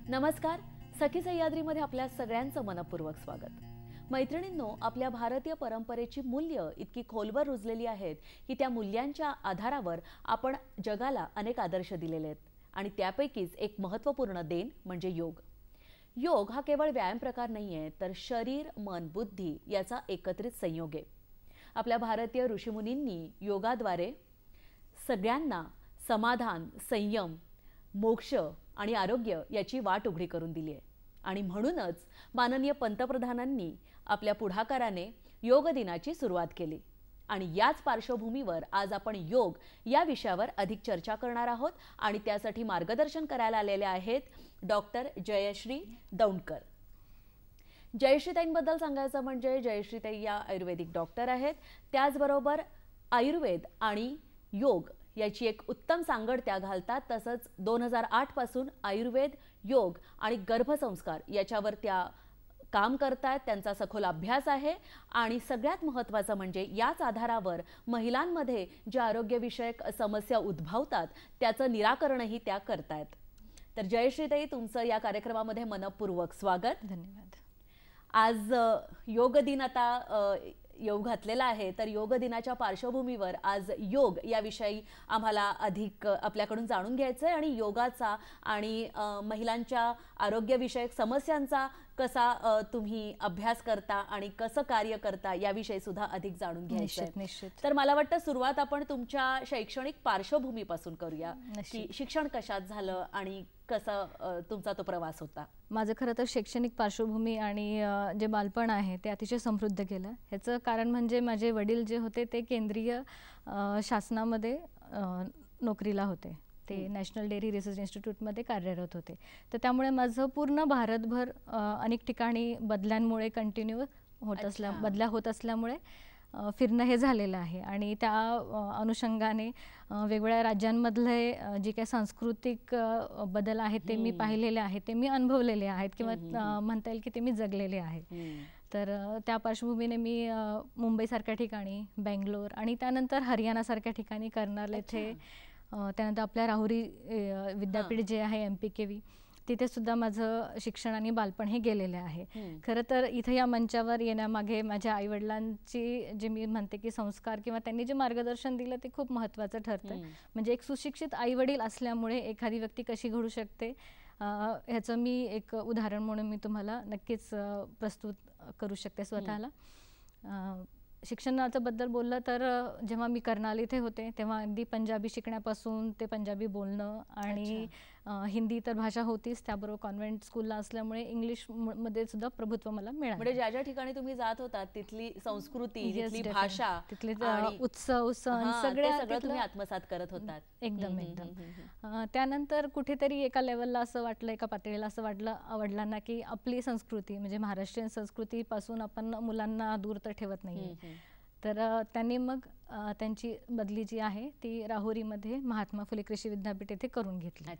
नमस्कार. सखी सह्याद्रीमध्ये आपल्या सगळ्यांचं मनपूर्वक स्वागत. मैत्रिणींनो, आपल्या भारतीय परंपरेची मूल्य इतकी खोलवर रुजलेली आहेत की त्या मूल्यांच्या आधारावर आपण जगाला अनेक आदर्श दिलेले आहेत आणि त्यापैकीच एक महत्त्वपूर्ण देण म्हणजे योग. योग हा केवळ व्यायाम प्रकार नाहीये, तर शरीर, मन, बुद्धी याचा एकत्रित संयोग आहे. आपल्या भारतीय ऋषीमुनींनी योगाद्वारे सगळ्यांना समाधान, संयम, मोक्ष आणि आरोग्य याची वाट उघडी करून दिली आहे. आणि म्हणूनच माननीय पंतप्रधानांनी आपल्या पुढाकाराने योग दिनाची सुरुवात केली. आणि याच पार्श्वभूमीवर आज आपण योग या विषयावर अधिक चर्चा करणार आहोत आणि त्यासाठी मार्गदर्शन करायला आलेले आहेत डॉक्टर जयश्री दौंडकर. जयश्रीताईंबद्दल सांगायचं म्हणजे जयश्रीताई या आयुर्वेदिक डॉक्टर आहेत. त्याचबरोबर आयुर्वेद आणि योग याची एक उत्तम सांगड त्या घालतात. तसंच 2008 पासून आयुर्वेद, योग आणि गर्भसंस्कार याच्यावर त्या काम करतात. त्यांचा सखोल अभ्यास आहे आणि सगळ्यात महत्त्वाचं म्हणजे याच आधारावर महिलांमध्ये ज्या आरोग्यविषयक समस्या उद्भवतात त्याचं निराकरणही त्या करतायत. तर जयश्रीताई, तुमचं या कार्यक्रमामध्ये मनपूर्वक स्वागत. धन्यवाद. आज योग दिन आता योग घातलेला आहे, तर योग दिनाच्या पार्श्वभूमीवर आज योग याविषयी आम्हाला अधिक आपल्याकडून जाणून घ्यायचं आहे आणि योगाचा आणि महिलांच्या आरोग्यविषयक समस्यांचा कसा तुम्ही अभ्यास करता आणि कसं कार्य करता याविषयी सुद्धा अधिक जाणून घ्यायचं आहे. निश्चित. तर मला वाटतं सुरुवात आपण तुमच्या शैक्षणिक पार्श्वभूमीपासून करूया की शिक्षण कशात झालं आणि कसा तुमचा तो प्रवास होता. माझं खरं तर शैक्षणिक पार्श्वभूमी आणि जे बालपण आहे ते अतिशय समृद्ध केलं. ह्याचं कारण म्हणजे माझे वडील जे होते ते केंद्रीय शासनामध्ये नोकरीला होते. ते नॅशनल डेअरी रिसर्च इन्स्टिट्यूटमध्ये कार्यरत होते. तर त्यामुळे माझं पूर्ण भारतभर अनेक ठिकाणी बदल्यांमुळे कंटिन्यू बदल्या होत असल्यामुळे फिरणं हे झालेलं आहे आणि त्या अनुषंगाने वेगवेगळ्या राज्यांमधले जे काही सांस्कृतिक बदल आहेत ते मी पाहिलेले आहेत, ते मी अनुभवलेले आहेत किंवा म्हणता येईल की ते मी जगलेले आहेत. तर त्या पार्श्वभूमीने मी मुंबईसारख्या ठिकाणी, बेंगलोर आणि त्यानंतर हरियाणासारख्या ठिकाणी, कर्नाल येथे, त्यानंतर आपल्या राहुरी विद्यापीठ जे आहे MPKV, तिथे सुद्धा माझं शिक्षण आणि बालपण हे गेलेले आहे. खरं तर इथं या मंचावर येण्यामागे माझ्या आईवडिलांची जे मी म्हणते की संस्कार किंवा त्यांनी जे मार्गदर्शन दिलं ते खूप महत्त्वाचं ठरतं. म्हणजे एक सुशिक्षित आईवडील असल्यामुळे एखादी व्यक्ती कशी घडू शकते ह्याचं मी एक उदाहरण म्हणून मी तुम्हाला नक्कीच प्रस्तुत करू शकते स्वतःला. शिक्षणाचं बद्दल बोललं तर जेव्हा मी कर्नाल इथे होते तेव्हा अगदी पंजाबी शिकण्यापासून ते पंजाबी बोलणं आणि हिंदी तर भाषा होतीच, त्याबरोबर कॉन्व्हेंट स्कूलला असल्यामुळे इंग्लिश मध्ये सुद्धा प्रभुत्व मला मिळालं. म्हणजे ज्या ज्या ठिकाणी तुम्ही जात होतात तिथली संस्कृती, तिथली भाषा, तिथले उत्सव, सण सगळं तुम्ही आत्मसात करत होतात. एकदम. त्यानंतर कुठेतरी एका लेवलला असं वाटलं, एका पातळीला असं वाटलं वडिलांना की आपली संस्कृती म्हणजे महाराष्ट्रीयन संस्कृतीपासून आपण मुलांना दूर तर ठेवत नाहीये. तर त्यांनी मग त्यांची बदली जी आहे ती राहुरीमध्ये महात्मा फुले कृषी विद्यापीठ येथे करून घेतली.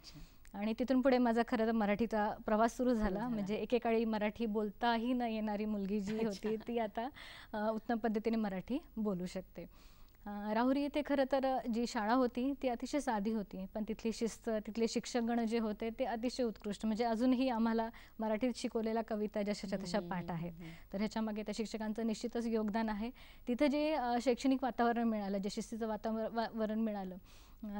आणि तिथून पुढे माझा खरं तर मराठीचा प्रवास सुरू झाला. म्हणजे एकेकाळी मराठी बोलताही न येणारी मुलगी जी होती ती आता उत्तम पद्धतीने मराठी बोलू शकते. राहुरी येथे खरं तर जी शाळा होती ती अतिशय साधी होती, पण तिथली शिस्त, तिथले शिक्षकगण जे होते ते अतिशय उत्कृष्ट. म्हणजे अजूनही आम्हाला मराठीत शिकवलेल्या कविता जशाच्या तशा पाठ आहेत. तर ह्याच्यामागे त्या शिक्षकांचं निश्चितच योगदान आहे. तिथं जे शैक्षणिक वातावरण मिळालं, जे शिस्तीचं वातावरण मिळालं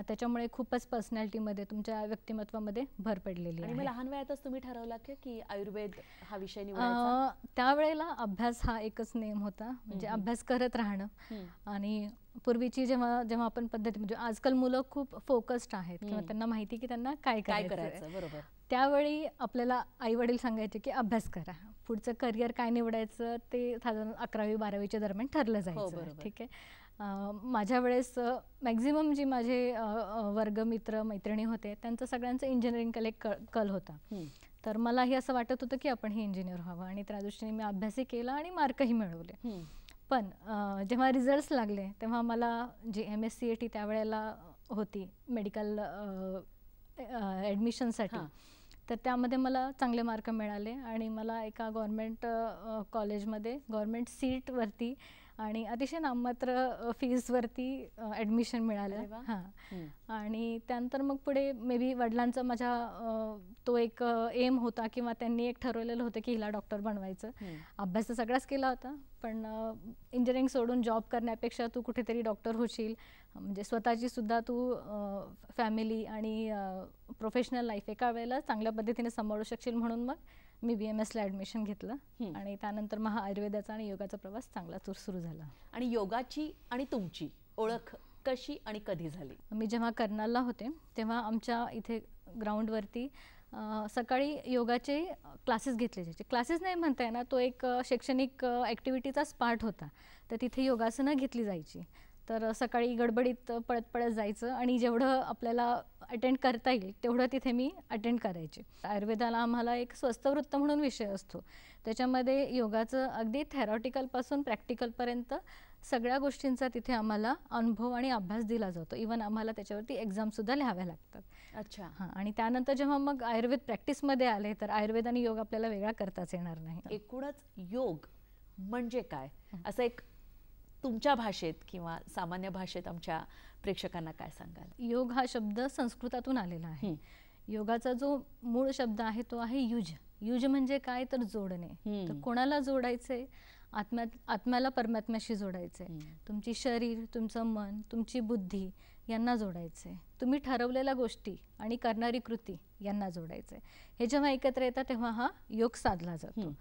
त्याच्यामुळे खूपच पर्सनॅलिटीमध्ये तुमच्या व्यक्तिमत्वामध्ये भर पडलेली आणि आहे. मग लहान वयातच तुम्ही ठरवलं की आयुर्वेद हा विषय निवडायचा? त्यावेळेला अभ्यास हा एकच नेम होता, म्हणजे अभ्यास करत राहणं. आणि पूर्वीची जेव्हा जेव्हा आपण पद्धती, म्हणजे आजकाल मुलं खूप फोकस्ड आहेत किंवा त्यांना माहिती की त्यांना काय करायचं. बरोबर. त्यावेळी आपल्याला आई वडील सांगायचे की अभ्यास करा, पुढचं करिअर काय निवडायचं ते साधारण 11वी-12वीच्या दरम्यान ठरलं जायचं. ठीक आहे. माझ्या वेळेस मॅक्झिमम जी माझे वर्गमित्र मैत्रिणी होते त्यांचं सगळ्यांचं इंजिनिअरिंगकडे कल होता. तर मलाही असं वाटत होतं की आपण हे इंजिनियर व्हावं, आणि त्या दृष्टीने मी अभ्यासही केला आणि मार्कही मिळवले. पण जेव्हा रिझल्ट्स लागले तेव्हा मला जी MSCAT त्यावेळेला होती मेडिकल ॲडमिशनसाठी, तर त्यामध्ये मला चांगले मार्क मिळाले आणि मला एका गव्हर्मेंट कॉलेजमध्ये गव्हर्मेंट सीटवरती आणि अतिशय नाममात्र फीजवरती ॲडमिशन मिळालं. आणि त्यानंतर मग पुढे मे बी वडिलांचा माझ्या तो एक एम होता किंवा त्यांनी एक ठरवलेलं होतं की हिला डॉक्टर बनवायचं. अभ्यास तर सगळाच केला होता, पण इंजिनिअरिंग सोडून जॉब करण्यापेक्षा तू कुठेतरी डॉक्टर होशील, म्हणजे स्वतःची सुद्धा तू फॅमिली आणि प्रोफेशनल लाईफ एका वेळेला चांगल्या पद्धतीने सांभाळू शकशील, म्हणून मग मी BMSला ॲडमिशन घेतलं आणि त्यानंतर मग आयुर्वेदाचा आणि योगाचा प्रवास चांगला सुरू झाला. आणि योगाची आणि तुमची ओळख कशी आणि कधी झाली? मी जेव्हा कर्नालला होते तेव्हा आमच्या इथे ग्राउंडवरती सकाळी योगाचे क्लासेस घेतले जायचे. क्लासेस नाही म्हणता येणार, तो एक शैक्षणिक ॲक्टिव्हिटीचाच पार्ट होता. तर तिथे योगासनं घेतली जायची. तर सकाळी गडबडीत पळत पळत जायचं आणि जेवढं आपल्याला अटेंड करता येईल तेवढं तिथे मी अटेंड करायचे. आयुर्वेदाला आम्हाला एक स्वस्थवृत्त म्हणून विषय असतो, त्याच्यामध्ये योगाचं अगदी थेरॉटिकलपासून प्रॅक्टिकलपर्यंत सगळ्या गोष्टींचा तिथे आम्हाला अनुभव आणि अभ्यास दिला जातो. इवन आम्हाला त्याच्यावरती एक्झामसुद्धा लिहाव्या लागतात. अच्छा. आणि त्यानंतर जेव्हा मग आयुर्वेद प्रॅक्टिसमध्ये आले तर आयुर्वेद आणि योग आपल्याला वेगळा करताच येणार नाही. एकूणच योग म्हणजे काय असं एक तुमच्या भाषेत किंवा सामान्य भाषेत आमच्या प्रेक्षकांना काय सांगाल? योग हा शब्द संस्कृतातून आलेला आहे. योगाचा जो मूळ शब्द आहे तो आहे युज. युज म्हणजे काय तर जोडणे. तर कोणाला जोडायचंय? आत्म्याला परमात्म्याशी जोडायचंय. तुमची शरीर, तुमचं मन, तुमची बुद्धी यांना जोडायचंय. तुम्ही ठरवलेल्या गोष्टी आणि करणारी कृती यांना जोडायचंय. हे जेव्हा एकत्र येतात तेव्हा हा योग साधला जातो.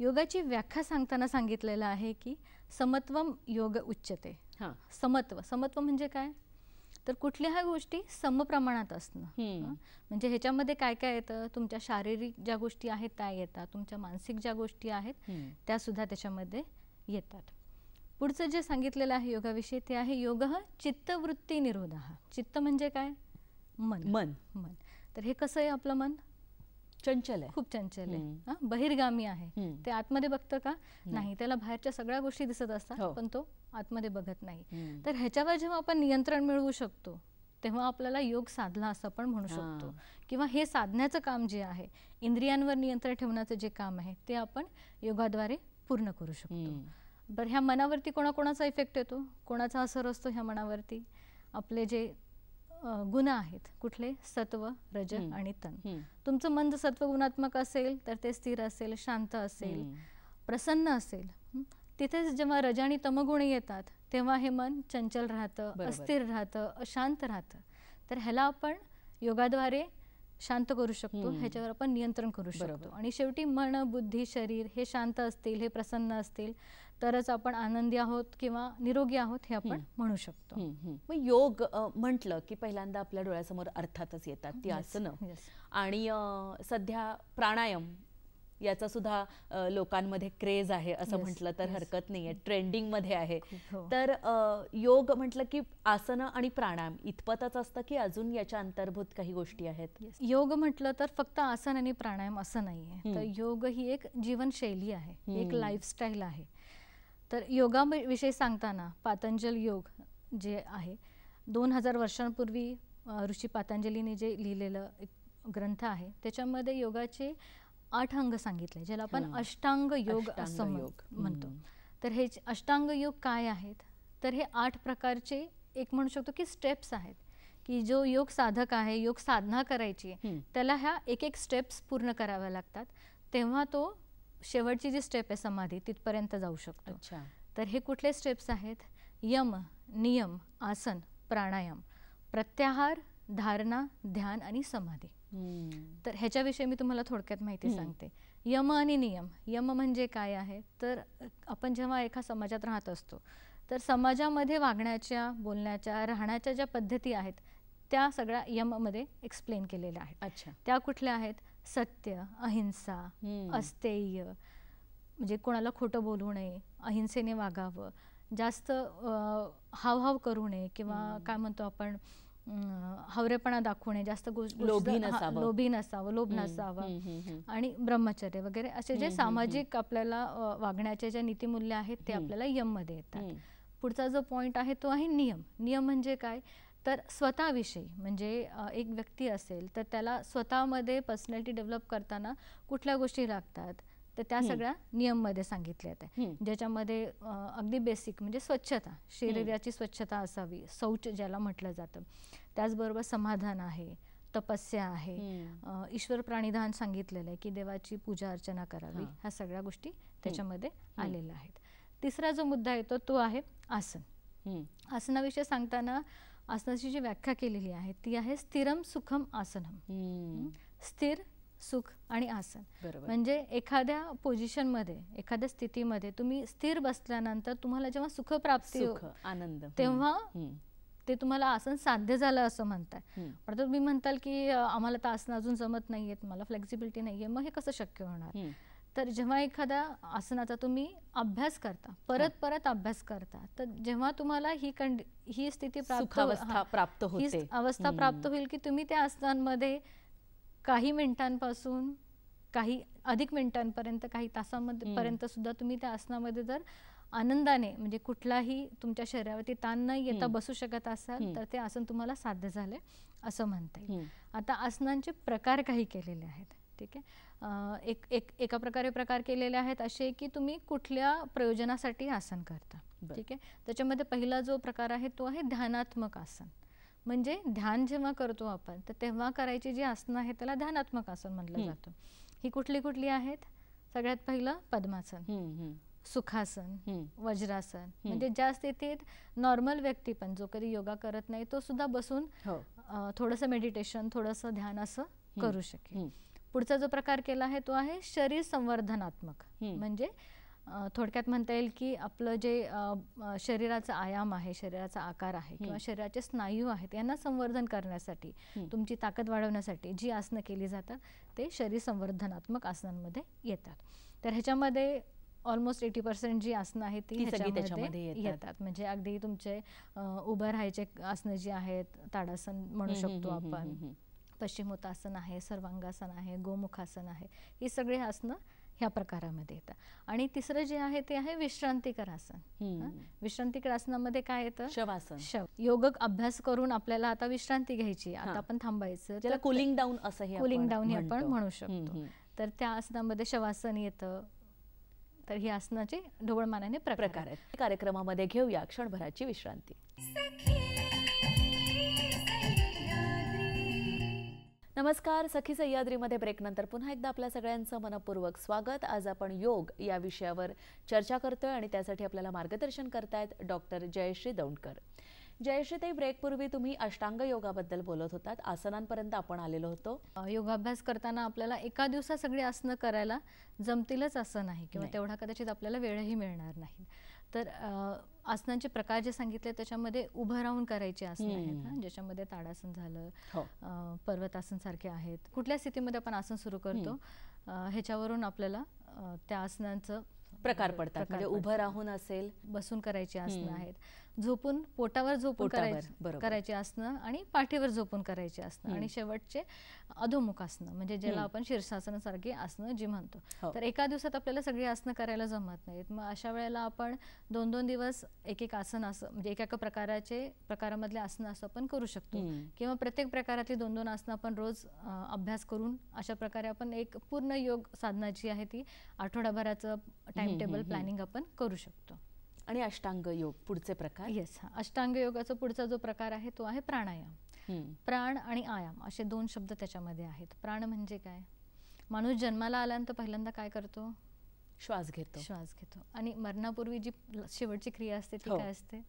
योगाची व्याख्या सांगताना सांगितलेलं आहे की समत्वम योग उच्यते. समत्व म्हणजे काय तर कुठल्याही गोष्टी समप्रमाणात असणं. म्हणजे ह्याच्यामध्ये काय काय येतं, तुमच्या शारीरिक ज्या गोष्टी आहेत त्या येतात, तुमच्या मानसिक ज्या गोष्टी आहेत त्या सुद्धा त्याच्यामध्ये येतात. पुढचं जे सांगितलेलं आहे योगाविषयी ते आहे योग चित्तवृत्ती निरोधः. चित्त म्हणजे काय? मन. तर हे कसं आहे आपलं मन? चंचल आहे, खूप चंचल आहे, बहिर्गामी आहे. ते आतमध्ये बघतं का? नाही. त्याला बाहेरच्या सगळ्या गोष्टी दिसत असतात पण तो आतमध्ये बघत नाही. तर ह्याच्यावर जेव्हा आपण नियंत्रण मिळवू शकतो तेव्हा आपल्याला योग साधला असं आपण म्हणू शकतो. किंवा हे साधण्याचं काम जे आहे, इंद्रियांवर नियंत्रण ठेवण्याचं जे काम आहे ते आपण योगाद्वारे पूर्ण करू शकतो. बरं, ह्या मनावरती कोणाकोणाचा इफेक्ट येतो, कोणाचा असर असतो ह्या मनावरती? आपले जे गुण आहेत, कुठले? सत्व, रज आणि तन. तुमचं मन जर सत्वगुणात्मक असेल तर ते स्थिर असेल, शांत असेल, प्रसन्न असेल. तिथेच जेव्हा रज आणि तमगुण येतात तेव्हा हे मन चंचल राहतं, अस्थिर राहतं, अशांत राहतं. तर ह्याला आपण योगाद्वारे शांत करू शकतो, ह्याच्यावर आपण नियंत्रण करू शकतो. आणि शेवटी मन, बुद्धी, शरीर हे शांत असतील, हे प्रसन्न असतील तरच आपण आनंदी आहोत किंवा निरोगी आहोत हे आपण म्हणू शकतो. मग योग म्हटलं की पहिल्यांदा आपल्या डोळ्यासमोर अर्थातच येतात ती आसनं. आणि सध्या प्राणायाम याचा सुद्धा लोकांमध्ये क्रेज आहे असं म्हटलं तर हरकत नाहीये, ट्रेंडिंग मध्ये आहे. तर योग म्हटलं की आसनं आणि प्राणायाम इतपतच असतं की अजून याच्या अंतर्भूत काही गोष्टी आहेत? योग म्हटलं तर फक्त आसन आणि प्राणायाम असं नाहीये. तर योग ही एक जीवनशैली आहे, एक लाईफस्टाईल आहे. तर योगाविषयी सांगताना पातंजल योग जे आहे 2000 वर्षांपूर्वी ऋषी पातंजलीने जे लिहिलेलं एक ग्रंथ आहे त्याच्यामध्ये योगाचे 8 अंग सांगितले, ज्याला आपण अष्टांग योग असं म्हणतो. तर हे अष्टांग योग काय आहेत तर हे 8 प्रकारचे एक म्हणू शकतो की स्टेप्स आहेत की जो योग साधक आहे, योग साधना करायची त्याला ह्या एक एक स्टेप्स पूर्ण कराव्या लागतात, तेव्हा तो शेवटची जी स्टेप आहे समाधी तिथपर्यंत जाऊ शकतो. तर हे कुठले स्टेप्स आहेत? यम, नियम, आसन, प्राणायाम. प्रत्याहार, धारणा, ध्यान आणि समाधी. तर ह्याच्याविषयी मी तुम्हाला थोडक्यात माहिती सांगते. यम आणि नियम. यम म्हणजे काय आहे, तर आपण जेव्हा एका समाजात राहत असतो तर समाजामध्ये वागण्याच्या, बोलण्याच्या, राहण्याच्या ज्या पद्धती आहेत त्या सगळ्या यममध्ये एक्सप्लेन केलेल्या आहेत. अच्छा. त्या कुठल्या आहेत? सत्य, अहिंसा, अस्तेय, म्हणजे कोणाला खोटं बोलू नये, अहिंसेने वागावं, जास्त हावहाव करू नये किंवा काय म्हणतो आपण हवरेपणा दाखवू नये, जास्त लोभी नसावं, लोभ नसावा, आणि ब्रह्मचर्य वगैरे असे जे सामाजिक आपल्याला वागण्याचे जे नीतिमूल्य आहेत ते आपल्याला यम मध्ये येतात. पुढचा जो पॉइंट आहे तो आहे नियम. नियम म्हणजे काय, तर स्वतःविषयी, म्हणजे एक व्यक्ती असेल तर त्याला स्वतःमध्ये पर्सनॅलिटी डेव्हलप करताना कुठल्या गोष्टी लागतात तर त्या सगळ्या नियममध्ये सांगितल्या आहेत. ज्याच्यामध्ये अगदी बेसिक म्हणजे स्वच्छता, शरीराची स्वच्छता असावी, शौच ज्याला म्हटलं जातं. त्याचबरोबर समाधान आहे, तपस्या आहे, ईश्वर प्राणिधान सांगितलेलं आहे की देवाची पूजा अर्चना करावी. ह्या सगळ्या गोष्टी त्याच्यामध्ये आलेल्या आहेत. तिसरा जो मुद्दा येतो तो आहे आसन. आसनाविषयी सांगताना आसनाची जी व्याख्या केलेली आहे ती आहे स्थिरम सुखम आसनम. स्थिर, सुख आणि आसन. म्हणजे एखाद्या पोझिशनमध्ये, एखाद्या स्थितीमध्ये तुम्ही स्थिर बसल्यानंतर तुम्हाला जेव्हा सुख प्राप्ती, आनंद, तेव्हा ते तुम्हाला आसन साध्य झालं असं म्हणताय. पण तुम्ही म्हणताल की आम्हाला तर आसन अजून जमत नाहीये, मला फ्लेक्झिबिलिटी नाहीये, मग हे कसं शक्य होणार? तर जेव्हा एखाद्या आसनाचा तुम्ही अभ्यास करता, परत परत अभ्यास करता, तर जेव्हा तुम्हाला ही स्थिती प्राप्त होते, ही अवस्था प्राप्त होईल की तुम्ही त्या आसनांमध्ये काही मिनिटांपासून काही अधिक मिनिटांपर्यंत, काही तासांमध्ये पर्यंत सुद्धा तुम्ही त्या आसनामध्ये जर आनंदाने, म्हणजे कुठलाही तुमच्या शरीरावरती ताण न येता बसू शकत असाल तर ते आसन तुम्हाला साध्य झाले असं म्हणता येईल. आता आसनांचे प्रकार काही केलेले आहेत. ठीक आहे. एका प्रकारे प्रकार केलेले आहेत असे की तुम्ही कुठल्या प्रयोजनासाठी आसन करता. ठीक आहे. त्याच्यामध्ये पहिला जो प्रकार आहे तो आहे ध्यानात्मक आसन. म्हणजे ध्यान जेव्हा करतो आपण तर तेव्हा करायची जी आसनं आहेत त्याला ध्यानात्मक आसन म्हटलं जातं. ही कुठली कुठली आहेत? सगळ्यात पहिलं पद्मासन, सुखासन, वज्रासन. म्हणजे ज्या स्थितीत नॉर्मल व्यक्ती पण, जो कधी योगा करत नाही, तो सुद्धा बसून थोडंसं मेडिटेशन, थोडंसं ध्यान असं करू शकेल. पुढचा जो प्रकार केला आहे तो आहे शरीर संवर्धनात्मक. म्हणजे थोडक्यात म्हणता येईल की आपलं जे शरीराचा आयाम आहे, शरीराचा आकार आहे किंवा शरीराचे स्नायू आहेत यांना संवर्धन करण्यासाठी, तुमची ताकद वाढवण्यासाठी जी आसनं केली जातात ते शरीर संवर्धनात्मक आसनांमध्ये येतात. तर ह्याच्यामध्ये ऑलमोस्ट 80% जी आसनं आहेत ती ह्याच्यामध्ये येतात. म्हणजे अगदी तुमचे उभं राहायचे आसनं जी आहेत, ताडासन म्हणू शकतो आपण, पश्चिमोत्तासन आहे, सर्वांगासन आहे, गोमुखासन आहे, ही सगळी आसनं ह्या प्रकारामध्ये येतात. आणि तिसरं जे आहे ते आहे विश्रांतिकर आसन. विश्रांतिकर आसनामध्ये काय येतं? शवासन. योग अभ्यास करून आपल्याला आता विश्रांती घ्यायची, आता आपण थांबायचं, ज्याला कूलिंग डाऊन असं कूलिंग डाऊन हे आपण म्हणू शकतो. तर त्या आसनामध्ये शवासन येतं. तर ही आसनाचे ढोबळमानाने प्रकार आहेत. कार्यक्रमामध्ये घेऊया क्षणभराची विश्रांती. नमस्कार. सखी सह्याद्रीमध्ये ब्रेकनंतर पुन्हा एकदा आपल्या सगळ्यांचं मनपूर्वक स्वागत. आज आपण योग या विषयावर चर्चा करतोय आणि त्यासाठी आपल्याला मार्गदर्शन करतायत डॉक्टर जयश्री दौंडकर. जयश्रीताई, ब्रेकपूर्वी तुम्ही अष्टांग योगाबद्दल बोलत होतात. आसनांपर्यंत आपण आलेलो होतो. योगाभ्यास करताना आपल्याला एका दिवसात सगळी आसनं करायला जमतीलच असं नाही किंवा तेवढा कदाचित आपल्याला वेळही मिळणार नाही. तर आसनांचे प्रकार जे सांगितले त्याच्यामध्ये उभं राहून करायची आसनं आहेत, ज्याच्यामध्ये ताडासन झालं, पर्वतासन सारखे आहेत. कुठल्या स्थितीमध्ये आपण आसन सुरू करतो ह्याच्यावरून आपल्याला त्या आसनांचं प्रकार पडतात. म्हणजे उभं राहून असेल, बसून करायची आसनं आहेत, झोपून पोटावर झोपून करायची आसनं, आणि पाठीवर झोपून करायची आसनं, आणि शेवटचे अधोमुख आसनं म्हणजे ज्याला आपण शीर्षासनासारखी आसनं जी म्हणतो. तर एका दिवसात आपल्याला सगळी आसनं करायला जमत नाहीत. मग अशा वेळेला आपण 2-2 दिवस एक आसन असं, म्हणजे एका प्रकारामधले आसनं असं आपण करू शकतो, किंवा प्रत्येक प्रकारातली 2-2 आसनं आपण रोज अभ्यास करून अशा प्रकारे आपण एक पूर्ण योग साधनाची आहे ती आठवडाभराचं टाइम टेबल प्लॅनिंग आपण करू शकतो. आणि अष्टांग योग पुढचे प्रकार? येस. अष्टांग योगाचा पुढचा जो प्रकार आहे तो आहे प्राणायाम. प्राण आणि आयाम असे 2 शब्द त्याच्यामध्ये आहेत. प्राण म्हणजे काय? माणूस जन्माला आल्यानंतर पहिल्यांदा काय करतो? श्वास घेतो आणि मरणापूर्वी जी शेवटची क्रिया असते ती काय असते?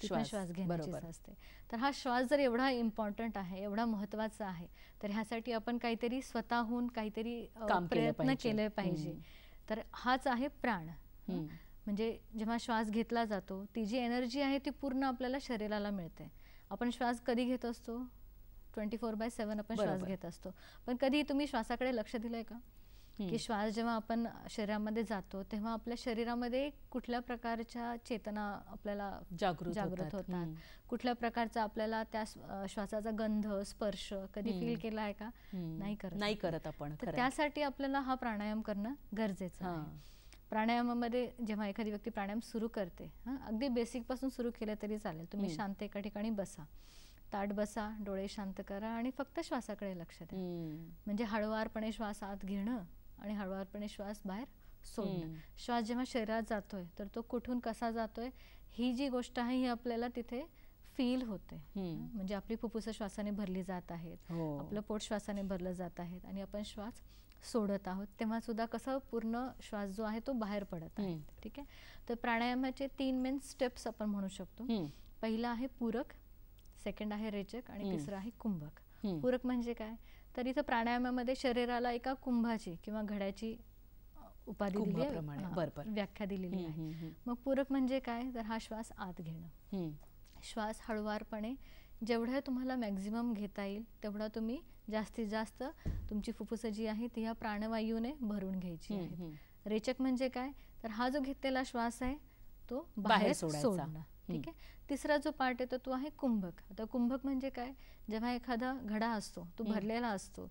ती पण श्वास घेण्याचीच असते. तर हा श्वास जर एवढा इम्पॉर्टंट आहे, एवढा महत्त्वाचा आहे, तर ह्यासाठी आपण काहीतरी स्वतःहून काहीतरी प्रयत्न केले पाहिजे. तर हाच आहे प्राण. म्हणजे जेव्हा श्वास घेतला जातो ती जी एनर्जी आहे ती पूर्ण आपल्याला शरीराला मिळते. आपण श्वास कधी घेत असतो? 24/7 आपण श्वास घेत असतो. पण कधी तुम्ही श्वासाकडे लक्ष दिलंय का? की श्वास जेव्हा आपण शरीरामध्ये जातो तेव्हा आपल्या शरीरामध्ये कुठल्या प्रकारच्या चेतना आपल्याला जागृत होतात, कुठल्या प्रकारचा आपल्याला त्या श्वासाचा गंध, स्पर्श कधी फील केला आहे का? नाही करत आपण. तर त्यासाठी आपल्याला हा प्राणायाम करणं गरजेचं आहे. प्राणायामामध्ये जेव्हा एखादी व्यक्ती प्राणायाम सुरू करते, अगदी बेसिक पासून सुरू केलं तरी चालेल. तुम्ही शांत एका ठिकाणी बसा, ताट बसा, डोळे शांत करा आणि फक्त श्वासाकडे लक्ष द्या. म्हणजे हळुवारपणे श्वास आत घेणं आणि हळुवारपणे श्वास बाहेर सोडणं. श्वास जेव्हा शरीरात जातोय तर तो कुठून कसा जातोय ही जी गोष्ट आहे ही आपल्याला तिथे फील होते. म्हणजे आपली फुफ्फुसं श्वासाने भरली जात आहेत, आपलं पोट श्वासाने भरलं जात आहेत आणि आपण श्वास सोडत आहोत तेव्हा सुद्धा कसं पूर्ण श्वास जो आहे तो बाहेर पडत आहे. ठीक आहे. तर प्राणायामाचे 3 मेन स्टेप्स आपण म्हणू शकतो. पहिला आहे पूरक, सेकंड आहे रेचक आणि तिसरं आहे कुंभक. पूरक म्हणजे काय? तर इथं प्राणायामामध्ये शरीराला एका कुंभाची किंवा घड्याची उपाधी दिली आहे, व्याख्या दिलेली आहे. मग पूरक म्हणजे काय? तर हा श्वास आत घेणं. श्वास हळुवारपणे जेवढं तुम्हाला मॅक्झिमम घेता येईल तेवढा तुम्ही जास्तीत जास्त तुमची फुफ्फुसं जी आहे ती ह्या प्राणवायूने भरून घ्यायची आहे. रेचक म्हणजे काय? तर हा जो घेतलेला श्वास आहे तो बाहेर सोडणं. ठीक आहे. तिसरा जो पार्ट येतो तो आहे कुंभक. आता कुंभक म्हणजे काय? जेव्हा एखादा घडा असतो तो भरलेला असतो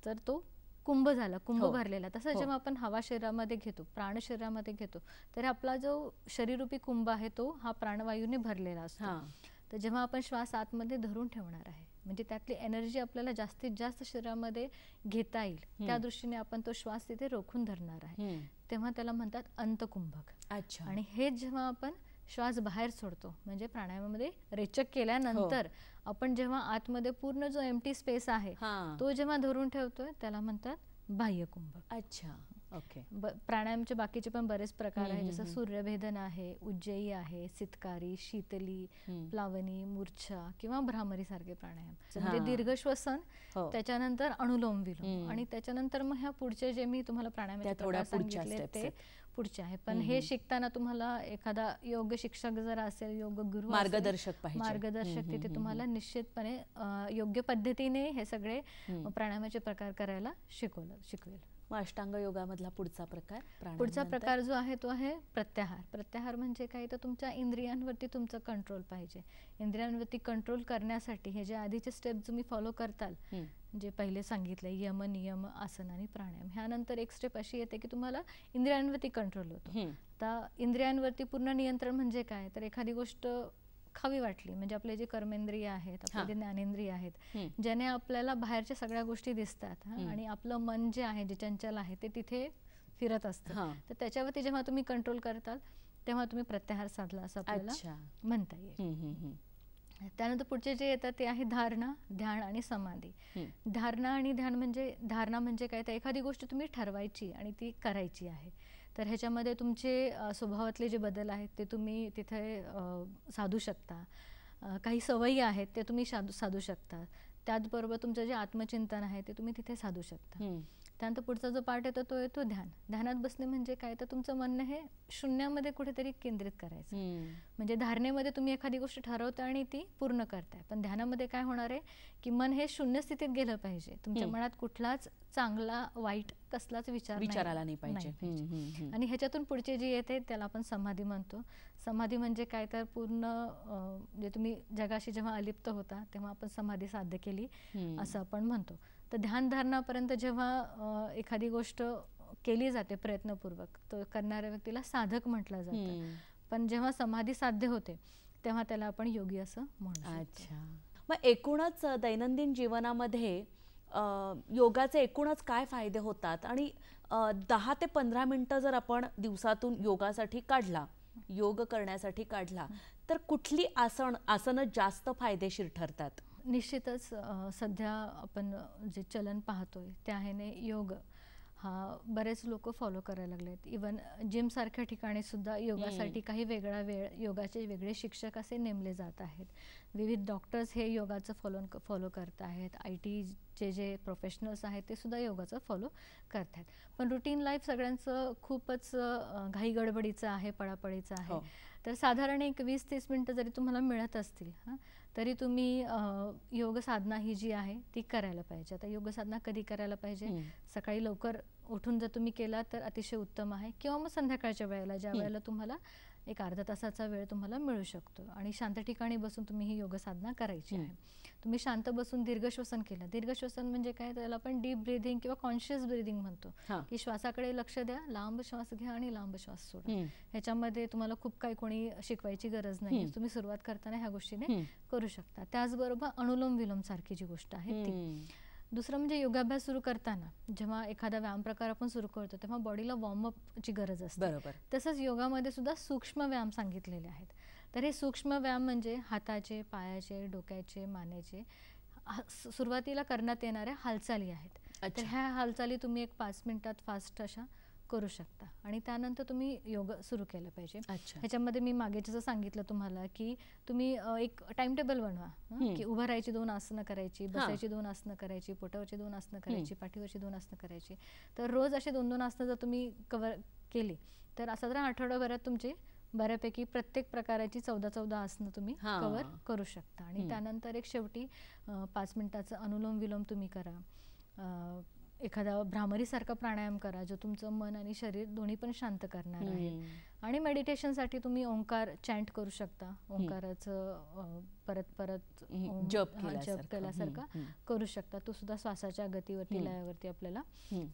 तर तो कुंभ झाला, कुंभ भरलेला. तसं जेव्हा आपण हवा शरीरामध्ये घेतो, प्राण शरीरामध्ये घेतो तर आपला जो शरीररूपी कुंभ आहे तो हा प्राणवायूने भरलेला असतो. तर जेव्हा आपण श्वास आतमध्ये धरून ठेवणार आहे म्हणजे त्यातली एनर्जी आपल्याला जास्तीत जास्त शरीरामध्ये घेता येईल त्या दृष्टीने आपण तो श्वास तिथे रोखून धरणार आहे, तेव्हा त्याला म्हणतात अंतकुंभक. आणि हेच जेव्हा आपण श्वास बाहेर सोडतो म्हणजे प्राणायामामध्ये रेचक केल्यानंतर आपण जेव्हा आतमध्ये पूर्ण जो एम्प्टी स्पेस आहे तो जेव्हा धरून ठेवतोय त्याला म्हणतात बाह्यकुंभक. ओके. प्राणायामचे बाकीचे पण बरेच प्रकार आहेत, जसं सूर्यभेदन आहे, उज्जयी आहे, सितकारी, शीतली, प्लावनी, मूर्छा किंवा भ्रामरी सारखे प्राणायाम. म्हणजे दीर्घ श्वसन, त्याच्यानंतर अनुलोम विलोम आणि त्याच्यानंतर मग ह्या पुढचे जे मी तुम्हाला प्राणायामाचे प्रकार सांगितले ते पुढचे आहे. पण हे शिकताना तुम्हाला एखादा योग शिक्षक जर असेल, योग गुरु, मार्गदर्शक तिथे तुम्हाला निश्चितपणे योग्य पद्धतीने हे सगळे प्राणायामाचे प्रकार करायला शिकवेल. अष्टांग योगामधला पुढचा प्रकार जो आहे तो आहे प्रत्याहार. प्रत्याहार म्हणजे काय? तर तुमच्या इंद्रियांवरती तुमचा कंट्रोल पाहिजे. इंद्रियांवरती कंट्रोल करण्यासाठी हे जे आधीचे स्टेप तुम्ही फॉलो करताल, जे पहिले सांगितले यम, नियम, आसन आणि प्राणायाम, ह्यानंतर एक स्टेप अशी येते की तुम्हाला इंद्रियांवरती कंट्रोल होतो. आता इंद्रियांवरती पूर्ण नियंत्रण म्हणजे काय? तर एखादी गोष्ट खावी वाटली म्हणजे आपले जे कर्मेंद्रिय आहेत, आपले जे ज्ञानेंद्रिय आहेत, ज्याने आपल्याला बाहेरच्या सगळ्या गोष्टी दिसतात आणि आपलं मन जे आहे, जे चंचल आहे ते तिथे फिरत असतं. तर त्याच्यावरती जेव्हा तुम्ही कंट्रोल करताल तेव्हा तुम्ही प्रत्याहार साधला असं आपल्याला म्हणता येईल. त्यानंतर पुढचे जे येतात ते आहे धारणा, ध्यान आणि समाधी. धारणा आणि ध्यान म्हणजे, धारणा म्हणजे काय? तर एखादी गोष्ट तुम्ही ठरवायची आणि ती करायची आहे. तर ह्याच्यामध्ये तुमचे स्वभावातले जे बदल आहेत ते तुम्ही तिथे साधू शकता. काही सवयी आहेत ते तुम्ही साधू शकता. त्याचबरोबर तुमचं जे आत्मचिंतन आहे ते तुम्ही तिथे साधू शकता. त्यानंतर पुढचा जो पार्ट येतो तो येतो ध्यान. ध्यानात बसणे म्हणजे काय? तर तुमचं म्हणणं हे शून्यामध्ये कुठेतरी केंद्रित करायचं. म्हणजे धारणेमध्ये तुम्ही एखादी गोष्ट ठरवता आणि ती पूर्ण करताय, पण ध्यानामध्ये काय होणार आहे की मन हे शून्य स्थितीत गेलं पाहिजे. तुमच्या मनात कुठलाच चांगला वाईट कसलाच विचारायला नाही पाहिजे. आणि ह्याच्यातून पुढचे जे येते त्याला आपण समाधी म्हणतो. समाधी म्हणजे काय? तर पूर्ण जे तुम्ही जगाशी जेव्हा अलिप्त होता तेव्हा आपण समाधी साध्य केली असं आपण म्हणतो. तर ध्यान धारणापर्यंत जेव्हा एखादी गोष्ट केली जाते प्रयत्नपूर्वक तो करणाऱ्या व्यक्तीला साधक म्हटलं जातं. पण जेव्हा समाधी साध्य होते तेव्हा त्याला आपण योगी असं म्हणतो. मग एकूणच दैनंदिन जीवनामध्ये योगाचे एकूणच काय फायदे होतात आणि 10 ते 15 मिनिटं जर आपण दिवसातून योगासाठी काढला, योग करण्यासाठी काढला तर कुठली आसनं जास्त फायदेशीर ठरतात? निश्चितच सध्या आपण जे चलन पाहतोय त्या ह्याने योग हा बरेच लोक फॉलो करायला लागलेत. इवन जिम सारख्या ठिकाणी सुद्धा योगासाठी काही वेगळा वेळ, योगाचे वेगळे शिक्षक असे नेमले जात आहेत. विविध डॉक्टर्स हे योगाचं फॉलो करत आहेत. IT जे प्रोफेशनल्स आहेत ते सुद्धा योगाचं फॉलो करत आहेत. पण रुटीन लाईफ सगळ्यांचं खूपच घाई गडबडीचं आहे, पळापळीचं आहे. तर साधारण एक 20-30 मिनटं जरी तुम्हाला मिळत असतील तरी तुम्ही योग साधना ही जी आहे ती करायला पाहिजे. आता योग साधना कधी करायला पाहिजे? सकाळी लवकर उठून जर तुम्ही केला तर अतिशय उत्तम आहे, किंवा मग संध्याकाळच्या वेळेला, ज्या वेळेला तुम्हाला एक अर्धा तासाचा वेळ तुम्हाला मिळू शकतो आणि शांत ठिकाणी बसून तुम्ही ही योग साधना करायची आहे. तुम्ही शांत बसून दीर्घ श्वसन केलं. दीर्घ श्वसन म्हणजे काय? त्याला आपण डीप ब्रीदिंग किंवा कॉन्शियस ब्रीदिंग म्हणतो, की श्वासाकडे लक्ष द्या, लांब श्वास घ्या आणि लांब श्वास सोडा. ह्याच्यामध्ये तुम्हाला खूप काही कोणी शिकवायची गरज नाही. तुम्ही सुरुवात करताना ह्या गोष्टीने करू शकता. त्याचबरोबर अनुलोम विलोम सारखी जी गोष्ट आहे ती. दुसरं म्हणजे योगाभ्यास सुरू करताना जेव्हा एखादा व्यायाम प्रकार आपण सुरू करतो तेव्हा बॉडीला वॉर्मअपची गरज असते. तसंच योगामध्ये सुद्धा सूक्ष्म व्यायाम सांगितलेले आहेत. तर हे सूक्ष्म व्यायाम म्हणजे हाताचे, पायाचे, डोक्याचे, मानेचे सुरुवातीला करण्यात येणाऱ्या हालचाली आहेत. तर ह्या हालचाली तुम्ही एक 5 मिनिटात फास्ट अशा करू शकता आणि त्यानंतर तुम्ही योग सुरू केलं पाहिजे. ह्याच्यामध्ये मी मागे जसं सांगितलं तुम्हाला की तुम्ही एक टाइम टेबल बनवा, की उभं राहायची 2 आसनं करायची, बसायची 2 आसनं करायची, पोटावरची 2 आसनं करायची, पाठीवरची 2 आसनं करायची. तर रोज असे 2-2 आसनं जर तुम्ही कव्हर केली तर साधारण आठवड्याभरात तुमची बऱ्यापैकी प्रत्येक प्रकाराची 14-14 आसनं तुम्ही कव्हर करू शकता. आणि त्यानंतर एक शेवटी 5 मिनिटाचं अनुलोम विलोम तुम्ही करा. एखादा भ्रामरीसारखा प्राणायाम करा जो तुमचं मन आणि शरीर दोन्ही पण शांत करणार आहे. आणि मेडिटेशनसाठी तुम्ही ओंकार चॅन्ट करू शकता. ओंकाराचं परत परत जप केल्यासारखा करू शकता. तो सुद्धा श्वासाच्या गतीवरती, लयावरती आपल्याला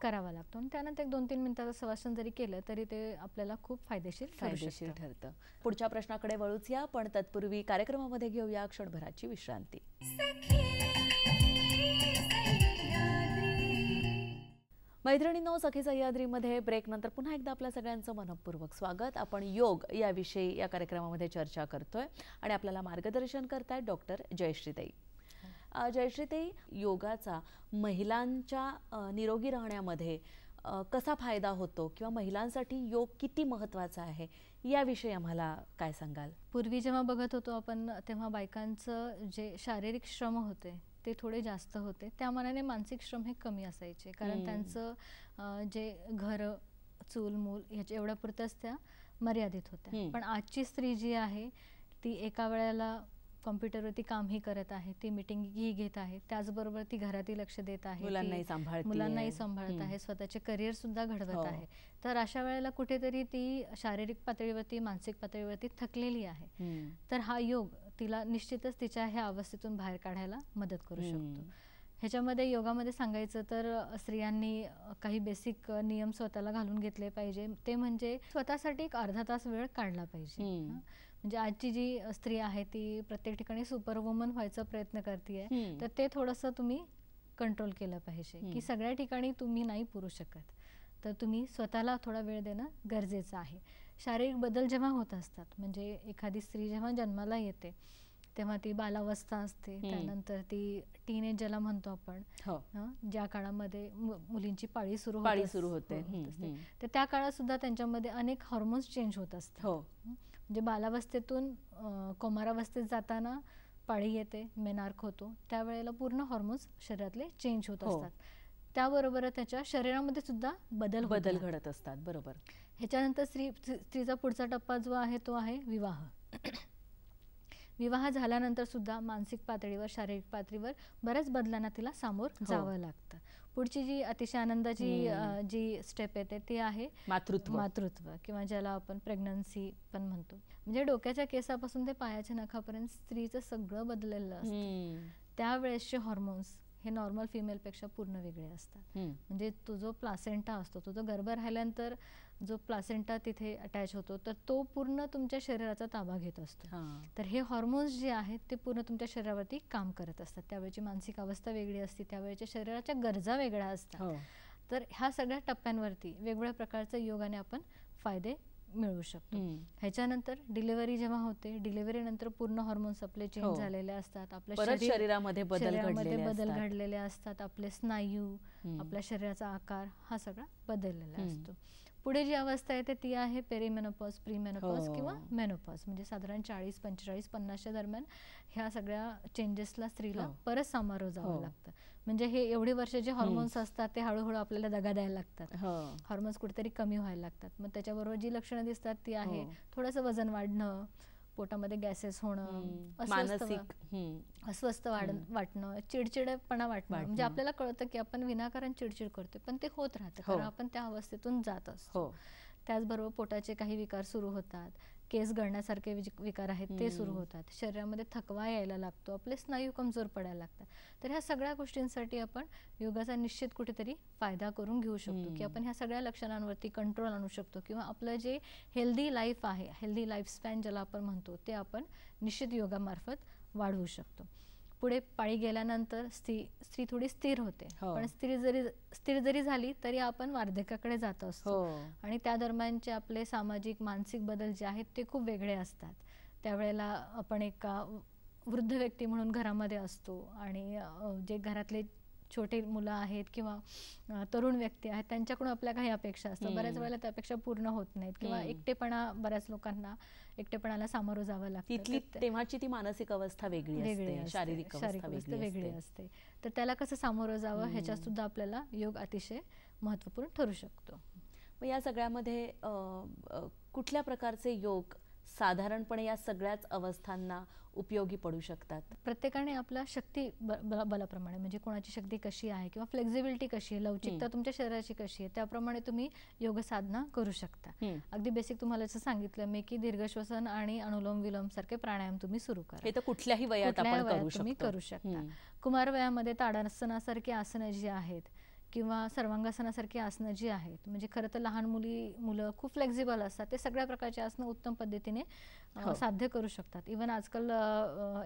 करावा लागतो. आणि त्यानंतर एक 2-3 मिनिटाचं श्वसन जरी केलं तरी ते आपल्याला खूप फायदेशीर ठरतं. पुढच्या प्रश्नाकडे वळूच या, पण तत्पूर्वी कार्यक्रमामध्ये घेऊया क्षणभराची विश्रांती. मैत्रिणींनो, सखी सह्याद्रीमध्ये ब्रेक नंतर पुन्हा एकदा आपल्या सगळ्यांचं मनपूर्वक स्वागत. आपण योग याविषयी या कार्यक्रमामध्ये चर्चा करतोय आणि आपल्याला मार्गदर्शन करतायत डॉक्टर जयश्रीताई. जयश्रीताई, योगाचा महिलांच्या निरोगी राहण्यामध्ये कसा फायदा होतो किंवा महिलांसाठी योग किती महत्त्वाचा आहे याविषयी आम्हाला काय सांगाल? पूर्वी जेव्हा बघत होतो आपण तेव्हा बायकांचं जे शारीरिक श्रम होते ते थोडे जास्त होते, त्या मानाने मानसिक श्रम हे कमी असायचे. कारण त्यांचं जे घर, चूल मूल ह्याच्या एवढ्या पुरत्याच त्या मर्यादित होत्या. पण आजची स्त्री जी आहे ती एका वेळेला कॉम्प्युटरवरती कामही करत आहे, ती मीटिंगही घेत आहे, त्याचबरोबर ती घरातही लक्ष देत आहे, मुलांनाही सांभाळत आहे, स्वतःचे करिअर सुद्धा घडवत आहे. तर अशा वेळेला कुठेतरी ती शारीरिक पातळीवरती, मानसिक पातळीवरती थकलेली आहे. तर हा योग तिला निश्चितच तिच्या ह्या अवस्थेतून बाहेर काढायला मदत करू शकतो. ह्याच्यामध्ये योगामध्ये सांगायचं तर स्त्रियांनी काही बेसिक नियम स्वतःला घालून घेतले पाहिजे. ते म्हणजे स्वतःसाठी एक अर्धा तास वेळ काढला पाहिजे. म्हणजे आजची जी स्त्री आहे ती प्रत्येक ठिकाणी सुपर वुमन व्हायचा प्रयत्न करते, तर ते थोडंसं तुम्ही कंट्रोल केलं पाहिजे की सगळ्या ठिकाणी तुम्ही नाही पुरू शकत, तर तुम्ही स्वतःला थोडा वेळ देणं गरजेचं आहे. शारीरिक बदल जेव्हा होत असतात, म्हणजे एखादी स्त्री जेव्हा जन्माला येते तेव्हा ती बालावस्था असते, त्यानंतर ती टीनेज ज्याला म्हणतो आपण, ज्या काळामध्ये मुलींची पाळी सुरू होते, तर त्या काळात सुद्धा त्यांच्यामध्ये अनेक हार्मोन्स चेंज होत असतात. म्हणजे बालावस्थेतून कौमारावस्थेत जाताना पाळी येते, मेनार्क होतो, त्यावेळेला पूर्ण हार्मोन्स शरीरातले चेंज होत असतात. त्याबरोबर त्याच्या शरीरामध्ये सुद्धा बदल घडत असतात. बरोबर. ह्याच्यानंतर स्त्रीचा पुढचा टप्पा जो आहे तो आहे विवाह. विवाह झाल्यानंतर सुद्धा मानसिक पातळीवर, शारीरिक पातळीवर बऱ्याच बदलांना तिला सामोर जावं लागतं. पुढची जी अतिशय आनंदाची जी स्टेप येते ती आहे मातृत्व किंवा ज्याला आपण प्रेग्नन्सी पण म्हणतो. म्हणजे डोक्याच्या केसापासून ते पायाच्या नखापर्यंत स्त्रीचं सगळं बदललेलं असतं. त्यावेळेसचे हॉर्मोन्स हे नॉर्मल फिमेलपेक्षा पूर्ण वेगळे असतात. म्हणजे तो जो प्लासेंटा असतो, तो जो गर्भ राहिल्यानंतर जो प्लासेंटा तिथे अटॅच होतो, तर तो पूर्ण तुमच्या शरीराचा ताबा घेत असतो. तर हे हॉर्मोन्स जे आहेत ते पूर्ण तुमच्या शरीरावरती काम करत असतात. त्यावेळेची मानसिक अवस्था वेगळी असते, त्यावेळेच्या शरीराच्या गरजा वेगळ्या असतात. तर ह्या सगळ्या टप्प्यांवरती वेगवेगळ्या प्रकारचं योगाने आपण फायदे मिळवू शकतो. ह्याच्यानंतर डिलिव्हरी जेव्हा होते, डिलिव्हरी नंतर पूर्ण हॉर्मोन्स आपले चेंज झालेले असतात, आपल्या शरीरामध्ये बदल घडलेले असतात, आपले स्नायू, आपल्या शरीराचा आकार हा सगळा बदललेला असतो. पुढे जी अवस्था येते ती आहे पेरिमेनोपॉज, प्रीमेनोपॉज किंवा मेनोपॉज. म्हणजे साधारण 40, 45, 50च्या दरम्यान ह्या सगळ्या चेंजेसला स्त्रीला परत सामोरं जावं लागतं. म्हणजे हे एवढी वर्ष जे हॉर्मोन्स असतात ते हळूहळू आपल्याला दगा द्यायला लागतात, हॉर्मोन्स कुठेतरी कमी व्हायला लागतात. मग त्याच्याबरोबर जी लक्षणं दिसतात ती आहे थोडंसं वजन वाढणं, पोटामध्ये गॅसेस होणं, अस्वस्थ वाटणं, चिडचिडेपणा वाटणं. म्हणजे आपल्याला कळतं की आपण विनाकारण चिडचिड करतोय, पण ते होत राहतं कारण आपण त्या अवस्थेतून जात असतो. त्याचबरोबर पोटाचे काही विकार सुरू होतात, केस गळण्यासारखे विकार आहेत ते सुरू होतात, शरीरामध्ये थकवा यायला लागतो, आपले स्नायू कमजोर पडायला लागतात. तर ह्या सगळ्या गोष्टींसाठी आपण योगाचा निश्चित कुठेतरी फायदा करून घेऊ शकतो की आपण ह्या सगळ्या लक्षणांवरती कंट्रोल आणू शकतो किंवा आपलं जे हेल्दी लाईफ आहे, हेल्दी लाईफ स्पॅन ज्याला आपण म्हणतो, ते आपण निश्चित योगामार्फत वाढवू शकतो. पुढे पाळी गेल्यानंतर स्त्री थोडी स्थिर होते, पण स्थिर जरी झाली तरी आपण वार्धक्याकडे जात असतो आणि त्या दरम्यानचे आपले सामाजिक मानसिक बदल जे आहेत ते खूप वेगळे असतात. त्यावेळेला आपण एक वृद्ध व्यक्ती म्हणून घरामध्ये असतो आणि जे घरातले छोटे मुलं आहेत किंवा तरुण व्यक्ती आहेत त्यांच्याकडून आपल्या काही अपेक्षा असतात, बऱ्याच वेळेला त्या अपेक्षा पूर्ण होत नाहीत किंवा एकटेपणा, बऱ्याच लोकांना एकटेपणाला सामोरं जावं लागतं. तेव्हाची ती मानसिक अवस्था वेगळी असते, शारीरिक अवस्था वेगळी असते. तर त्याला कसं सामोरं जावं ह्याच्यात सुद्धा आपल्याला योग अतिशय महत्त्वपूर्ण ठरू शकतो. मग या सगळ्यामध्ये कुठल्या प्रकारचे योग साधारणपणे या सगळ्याच अवस्थांना उपयोगी पडू शकतात? प्रत्येकाने आपल्या शक्ती बलाप्रमाणे, म्हणजे कोणाची शक्ती कशी आहे किंवा फ्लेक्झिबिलिटी कशी आहे, लवचिकता तुमच्या शरीराची कशी आहे, त्याप्रमाणे तुम्ही योग साधना करू शकता. अगदी बेसिक तुम्हाला जसं सांगितलं मी की दीर्घ श्वसन आणि अनुलोम विलोम सारखे प्राणायाम तुम्ही सुरू करा. हे तर कुठल्याही वयात आपण करू शकता. कुमार वयामध्ये ताडासनासारखी आसनं जी आहेत किंवा सर्वांगासनासारखी आसनं जी आहेत, म्हणजे खरं तर लहान मुलं खूप फ्लेक्झिबल असतात, ते सगळ्या प्रकारची आसनं उत्तम पद्धतीने साध्य करू शकतात. इव्हन आजकाल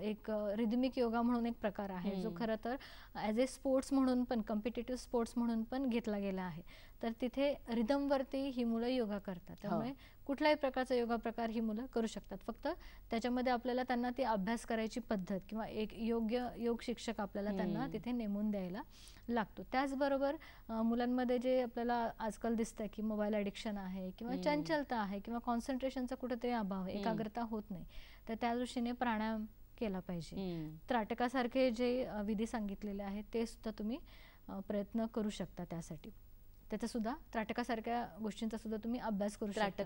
एक रिदमिक योगा म्हणून एक प्रकार आहे जो खरं तर ॲज ए स्पोर्ट्स म्हणून पण, कॉम्पिटिटिव्ह स्पोर्ट्स म्हणून पण घेतला गेला आहे. तर तिथे रिदमवरती ही मुलं योगा करतात, त्यामुळे कुठल्याही प्रकारचा योगा प्रकार ही मुलं करू शकतात. फक्त त्याच्यामध्ये आपल्याला त्यांना ती अभ्यास करायची पद्धत किंवा एक योग्य योग शिक्षक आपल्याला त्यांना तिथे नेमून द्यायला लागतो. त्याचबरोबर मुलांमध्ये जे आपल्याला आजकाल दिसतं की मोबाईल ॲडिक्शन आहे किंवा चंचलता आहे किंवा कॉन्सन्ट्रेशनचा कुठेतरी अभाव आहे, एकाग्रता होत नाही, तर त्या दृष्टीने प्राणायाम केला पाहिजे. त्राटकासारखे जे विधी सांगितलेले आहेत ते सुद्धा तुम्ही प्रयत्न करू शकता. त्यासाठी त्याचा सुद्धा त्राटकासारख्या गोष्टींचा सुद्धा तुम्ही अभ्यास करू शकता.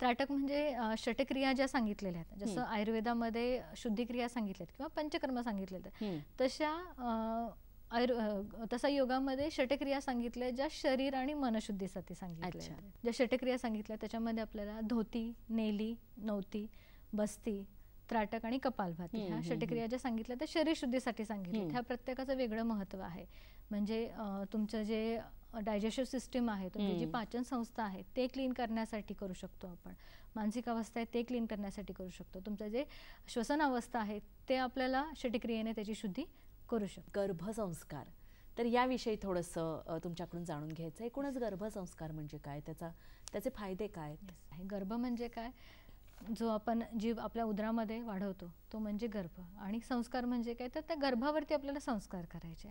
त्राटक म्हणजे षटक्रिया ज्या सांगितलेल्या आहेत, जसं आयुर्वेदामध्ये शुद्धिक्रिया सांगितल्यात किंवा पंचकर्म सांगितले, तसा योगामध्ये षटक्रिया सांगितल्या ज्या शरीर आणि मनशुद्धीसाठी सांगितल्या. ज्या षटक्रिया सांगितल्या त्याच्यामध्ये आपल्याला धोती, नेली, नवती, बस्ती, त्राटक आणि कपालभाती ह्या षटक्रिया ज्या सांगितल्या त्या शरीर शुद्धीसाठी सांगितल्या. ह्या प्रत्येकाचं वेगळं महत्त्व आहे. म्हणजे तुमचं जे डायजेस्टिव्ह सिस्टीम आहे, तुमची जी पाचन संस्था आहे ते क्लीन करण्यासाठी करू शकतो आपण, मानसिक अवस्था आहे ते क्लीन करण्यासाठी करू शकतो, तुमचं जे श्वसन अवस्था आहे ते आपल्याला षटक्रियेने त्याची शुद्धी करू शकतो. गर्भसंस्कार, तर याविषयी थोडंसं तुमच्याकडून जाणून घ्यायचं. एकूणच गर्भसंस्कार म्हणजे काय, त्याचे फायदे काय? गर्भ म्हणजे काय, जो आपण जीव आपल्या उदरामध्ये वाढवतो तो म्हणजे गर्भ, आणि संस्कार म्हणजे काय, तर त्या गर्भावरती आपल्याला संस्कार करायचे.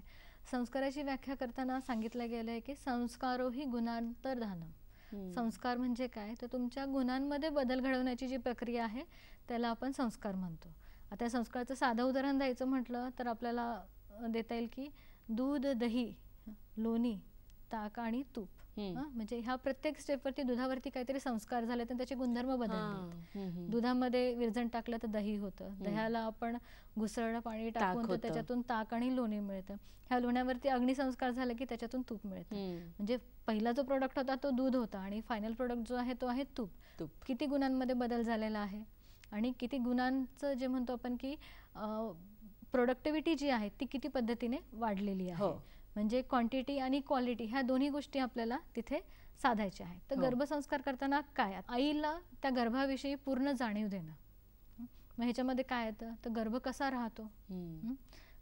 संस्काराची व्याख्या करताना सांगितलं गेलं आहे की संस्कारो ही गुणांतर्धानम. संस्कार म्हणजे काय, तर तुमच्या गुणांमध्ये बदल घडवण्याची जी प्रक्रिया आहे त्याला आपण संस्कार म्हणतो. आता संस्काराचं साधं उदाहरण द्यायचं म्हटलं तर आपल्याला देता येईल की दूध, दही, लोणी, ताक आणि तूप. म्हणजे ह्या प्रत्येक स्टेपवरती दुधावरती काहीतरी संस्कार झाले तर त्याचे गुणधर्म बदलले. दुधामध्ये विरजण टाकलं तर दही होतं, दह्याला आपण घुसळलं पाणी टाकून तर त्याच्यातून ताक आणि लोणी मिळतं. ह्या लोण्यावरती अग्निसंस्कार झाले की त्याच्यातून तूप मिळतं. म्हणजे पहिला जो प्रोडक्ट होता तो दूध होता आणि फायनल प्रोडक्ट जो आहे तो आहे तूप. किती गुणांमध्ये बदल झालेला आहे आणि किती गुणांचं जे म्हणतो आपण की प्रोडक्टिव्हिटी जी आहे ती किती पद्धतीने वाढलेली आहे. म्हणजे क्वांटिटी आणि क्वालिटी ह्या दोन्ही गोष्टी आपल्याला तिथे साधायच्या आहेत. तर गर्भसंस्कार करताना काय, आईला त्या गर्भाविषयी पूर्ण जाणीव देणं. मग ह्याच्यामध्ये काय येतं, तर गर्भ कसा राहतो,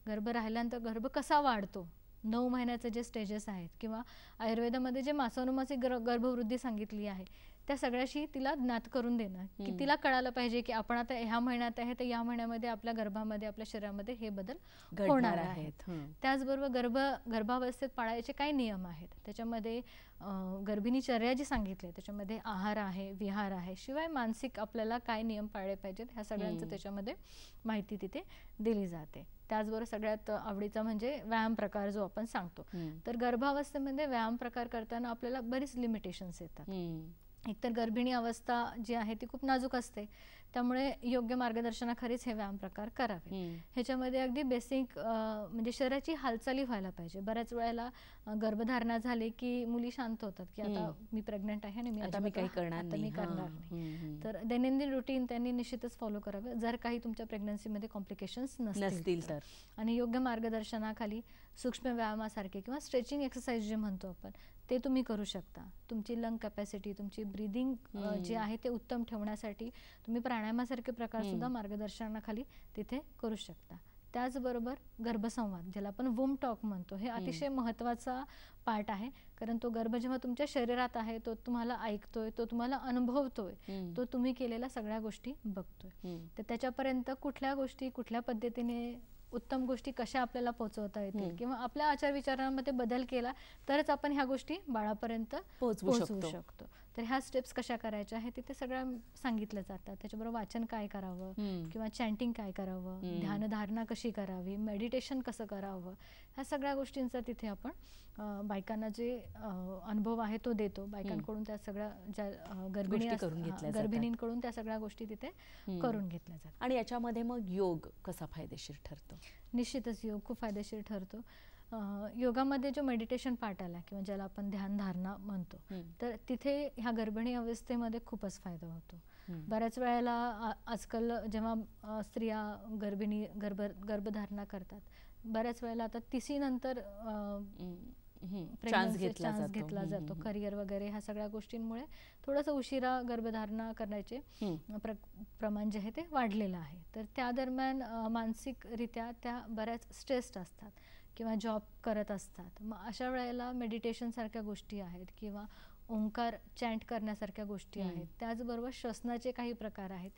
गर्भ राहिल्यानंतर गर्भ कसा वाढतो, 9 महिन्याचे जे स्टेजेस आहेत किंवा आयुर्वेदामध्ये जे मासानुमासिक गर्भवृद्धी सांगितली आहे त्या सगळ्याशी तिला ज्ञात करून देणं, की तिला कळायला पाहिजे की आपण आता ह्या महिन्यात आहे तर या महिन्यामध्ये आपल्या गर्भामध्ये आपल्या शरीरामध्ये हे बदल होणार आहेत. त्याचबरोबर गर्भावस्थेत पाळायचे काही नियम आहेत. त्याच्यामध्ये गर्भिणीचर्या जी सांगितली त्याच्यामध्ये आहार आहे, विहार आहे, शिवाय मानसिक आपल्याला काय नियम पाळले पाहिजेत ह्या सगळ्यांचं त्याच्यामध्ये माहिती तिथे दिली जाते. त्याचबरोबर सगळ्यात आवडीचा म्हणजे व्यायाम प्रकार जो आपण सांगतो. तर गर्भावस्थेमध्ये व्यायाम प्रकार करताना आपल्याला बरीच लिमिटेशन्स येतात. एकतर गर्भिणी अवस्था जी आहे ती खूप नाजूक असते, त्यामुळे योग्य मार्गदर्शनाखालीच हे व्यायाम प्रकार करावे. ह्याच्यामध्ये अगदी बेसिक म्हणजे शरीराची हालचाली व्हायला पाहिजे. बऱ्याच वेळेला गर्भधारणा झाली की मुली शांत होतात की आता मी प्रेग्नंट आहे आणि मी काही करणार नाही. तर दैनंदिन रुटीन त्यांनी निश्चितच फॉलो करावे जर काही तुमच्या प्रेग्नन्सीमध्ये कॉम्प्लिकेशन्स नसतील तर. आणि योग्य मार्गदर्शनाखाली सूक्ष्म व्यायामासारखे किंवा स्ट्रेचिंग एक्सरसाइज जे म्हणतो आपण ते तुम्ही करू शकता. तुमची लंग कॅपॅसिटी, तुमची ब्रीदिंग जे आहे ते उत्तम ठेवण्यासाठी तुम्ही प्राणायामासारखे प्रकार सुद्धा मार्गदर्शनाखाली तिथे करू शकता. त्याचबरोबर गर्भसंवाद ज्याला आपण वूम टॉक म्हणतो हे अतिशय महत्त्वाचा पार्ट आहे. कारण तो गर्भ जेव्हा तुमच्या शरीरात आहे तो तुम्हाला ऐकतोय, तो तुम्हाला अनुभवतोय, तो तुम्ही केलेल्या सगळ्या गोष्टी बघतोय. तर त्याच्यापर्यंत कुठल्या गोष्टी कुठल्या पद्धतीने उत्तम गोष्टी कशा आपल्याला पोहोचवता येतील किंवा आपल्या आचार विचारांमध्ये बदल केला तरच आपण ह्या गोष्टी बाळापर्यंत पोहोचवू शकतो. तर ह्या स्टेप्स कशा करायच्या आहे तिथे सगळं सांगितलं जातं. त्याच्याबरोबर वाचन काय करावं किंवा चॅन्टिंग काय करावं, ध्यानधारणा कशी करावी, मेडिटेशन कसं करावं, ह्या सगळ्या गोष्टींचा तिथे आपण बायकांना जे अनुभव आहे तो देतो. बायकांकडून त्या सगळ्या ज्या गर्भिणींकडून त्या सगळ्या गोष्टी तिथे करून घेतल्या जातात. आणि याच्यामध्ये मग योग कसा फायदेशीर ठरतो? निश्चितच योग खूप फायदेशीर ठरतो. योगामध्ये जो मेडिटेशन पार्ट आला किंवा ज्याला आपण ध्यानधारणा म्हणतो तर तिथे ह्या गर्भिणी अवस्थेमध्ये खूपच फायदा होतो. बऱ्याच वेळेला आजकाल जेव्हा स्त्रिया गर्भधारणा करतात बऱ्याच वेळेला आता तिसीनंतर चान्स घेतला जातो. करिअर वगैरे ह्या सगळ्या गोष्टींमुळे थोडंसं उशिरा गर्भधारणा करण्याचे प्रमाण जे आहे ते वाढलेलं आहे. तर त्या दरम्यान मानसिकरित्या त्या बऱ्याच स्ट्रेस्ड असतात किंवा जॉब करत असतात. मग अशा वेळेला मेडिटेशन सारख्या गोष्टी आहेत किंवा ओंकार चॅन्ट करण्यासारख्या गोष्टी आहेत. त्याचबरोबर श्वसनाचे काही प्रकार आहेत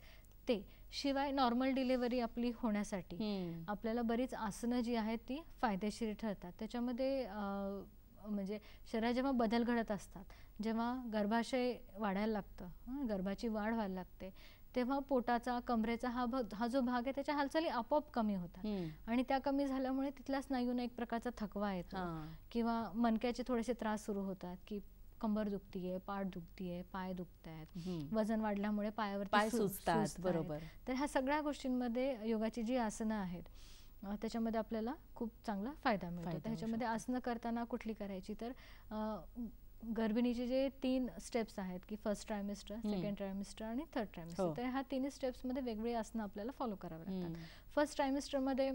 ते. शिवाय नॉर्मल डिलिव्हरी आपली होण्यासाठी आपल्याला बरीच आसनं जी आहेत ती फायदेशीर ठरतात. त्याच्यामध्ये म्हणजे शरीरात जेव्हा बदल घडत असतात, जेव्हा गर्भाशय वाढायला लागतं, गर्भाची वाढ व्हायला लागते, तेव्हा पोटाचा कमरेचा हा जो भाग आहे त्याच्या हालचाली आपोआप कमी होतात. आणि त्या कमी झाल्यामुळे तिथल्या स्नायूंना एक प्रकारचा थकवा येतो किंवा मणक्याचे थोडेसे त्रास सुरू होतात की कंबर दुखतीये, पाठ दुखतीये, पाय दुखतायत, वजन वाढल्यामुळे पाय सुजतात. बरोबर. तर ह्या सगळ्या गोष्टींमध्ये योगाची जी आसनं आहेत त्याच्यामध्ये आपल्याला खूप चांगला फायदा मिळतो. त्याच्यामध्ये आसनं करताना कुठली करायची तर गर्भिणीचे जे 3 स्टेप्स आहेत की फर्स्ट ट्रायमिस्टर, सेकंड ट्रायमिस्टर आणि थर्ड ट्रायमिस्टर, तर ह्या 3 स्टेप्समध्ये वेगवेगळी आसनं आपल्याला फॉलो करावी लागतात. फर्स्ट ट्रायमिस्टरमध्ये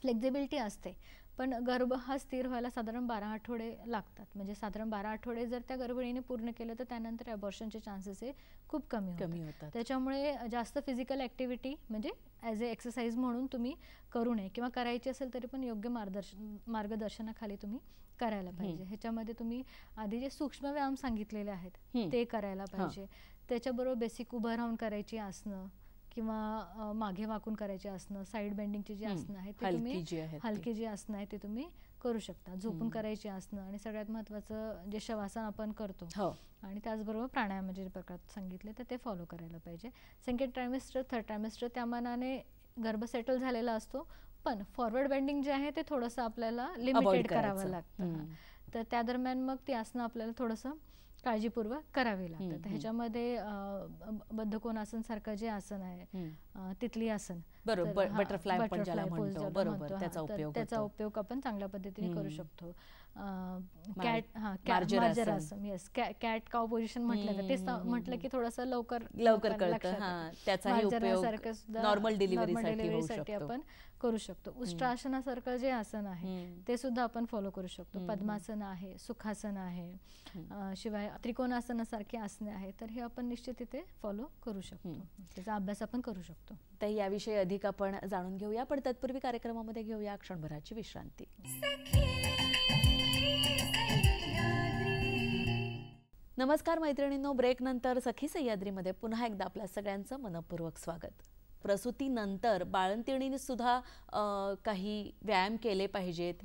फ्लेक्झिबिलिटी असते पण गर्भ हा स्थिर व्हायला साधारण 12 आठवडे लागतात. म्हणजे साधारण 12 आठवडे जर त्या गर्भिणीने पूर्ण केलं तर त्यानंतर अबॉर्शनचे चान्सेस हे खूप कमी होतात. त्याच्यामुळे जास्त फिजिकल ॲक्टिव्हिटी म्हणजे ॲज ए एक्सरसाइज म्हणून तुम्ही करू नये किंवा करायची असेल तरी पण योग्य मार्गदर्शनाखाली तुम्ही करायला पाहिजे. ह्याच्यामध्ये तुम्ही आधी जे सूक्ष्म व्यायाम सांगितलेले आहेत ते करायला पाहिजे. त्याच्याबरोबर बेसिक उभं राहून करायची आसनं किंवा मागे वाकून करायची आसनं, साईड बेंडिंगची जी आसनं आहेत ते तुम्ही हलकी जी आसनं आहेत ते तुम्ही करू शकता. झोपून करायची आसनं आणि सगळ्यात महत्त्वाचं जे शवासन आपण करतो आणि त्याचबरोबर प्राणायाम जे प्रकार सांगितले तर ते फॉलो करायला पाहिजे. सेकंड ट्रायमिस्टर, थर्ड ट्रायमिस्टर त्या मानाने गर्भ सेटल झालेला असतो पण फॉरवर्ड बेंडिंग जे आहे ते थोडंसं आपल्याला लिमिटेड करावं लागतं. तर त्या दरम्यान मग ती आसनं आपल्याला थोडंसं काळजीपूर्वक करावी लागतात. ह्याच्यामध्ये बद्धकोनासन सारखं जे आसन आहे, तिथली आसन, बटरफ्लाय त्याचा उपयोग आपण चांगल्या पद्धतीने करू शकतो. मार्जर आसन, येस, कॅट काव पोझिशन म्हटलं ते म्हटलं की थोडंसं लवकर नॉर्मल डिलिव्हरीसाठी आपण करू शकतो. उष्ट्रासनासारखं जे आसन आहे ते सुद्धा आपण फॉलो करू शकतो. पद्मासन आहे, सुखासन आहे, शिवाय त्रिकोणासनासारखी आसने आहेत तर हे आपण निश्चित इथे फॉलो करू शकतो. त्याचा अभ्यास आपण करू शकतो. तर याविषयी अधिक आपण जाणून घेऊया पण तत्पूर्वी कार्यक्रमामध्ये घेऊया क्षणभराची विश्रांती. नमस्कार मैत्रिणींनो, ब्रेक नंतर सखी सह्याद्रीमध्ये पुन्हा एकदा आपल्या सगळ्यांचं मनपूर्वक स्वागत. प्रसूतीनंतर बाळंतिणीने सुद्धा काही व्यायाम केले पाहिजेत,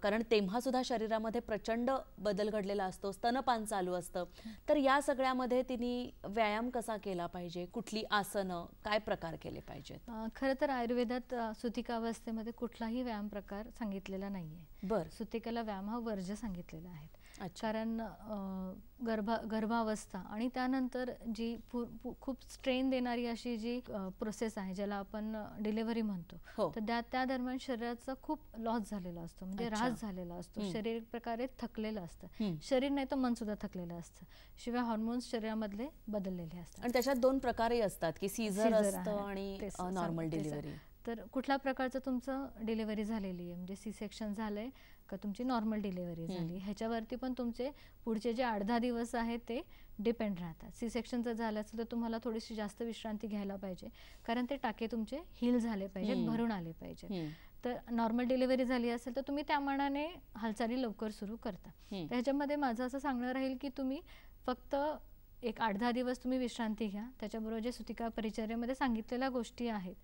कारण तेव्हा सुद्धा शरीरामध्ये प्रचंड बदल घडलेला असतो, स्तनपान चालू असतं. तर या सगळ्यामध्ये तिने व्यायाम कसा केला पाहिजे, कुठली आसनं, काय प्रकार केले पाहिजेत? खरं तर आयुर्वेदात सुतिकावस्थेमध्ये कुठलाही व्यायाम प्रकार सांगितलेला नाहीये. बरं. सुतिकेला व्यायाम हा वर्ज्य सांगितलेला आहे. अच्छा. कारण गर्भावस्था आणि त्यानंतर जी खूप स्ट्रेन देणारी अशी जी प्रोसेस आहे ज्याला आपण डिलिव्हरी म्हणतो, हो. तर त्या दरम्यान शरीराचा खूप लॉस झालेला असतो, म्हणजे अच्छा. ऱ्हास झालेला असतो. शरीर एक प्रकारे थकलेलं असतं. हम्म. शरीर नाही तर मन सुद्धा थकलेलं असतं. शिवाय हॉर्मोन्स शरीरामधले बदललेले असतात. आणि त्याच्यात दोन प्रकारही असतात की सीझर सीझर असतं आहे. आणि तेच नॉर्मल तेच. डिलिव्हरी. तर कुठल्या प्रकारचं तुमचं डिलिव्हरी झालेली आहे, म्हणजे सी सेक्शन झालंय का तुमची नॉर्मल डिलिव्हरी झाली, ह्याच्यावरती पण तुमचे पुढचे जे 8-10 दिवस आहेत ते डिपेंड राहतात. सी सेक्शन जर झालं असेल तर तुम्हाला थोडीशी जास्त विश्रांती घ्यायला पाहिजे, कारण ते टाके तुमचे हील झाले पाहिजेत, भरून आले पाहिजेत. तर नॉर्मल डिलिव्हरी झाली असेल तर तुम्ही त्या मानाने हालचाली लवकर सुरू करता. तर ह्याच्यामध्ये माझं असं सांगणं राहील की तुम्ही फक्त एक 8-10 दिवस तुम्ही विश्रांती घ्या. त्याच्याबरोबर जे सुतिका परिचर्येमध्ये सांगितलेल्या गोष्टी आहेत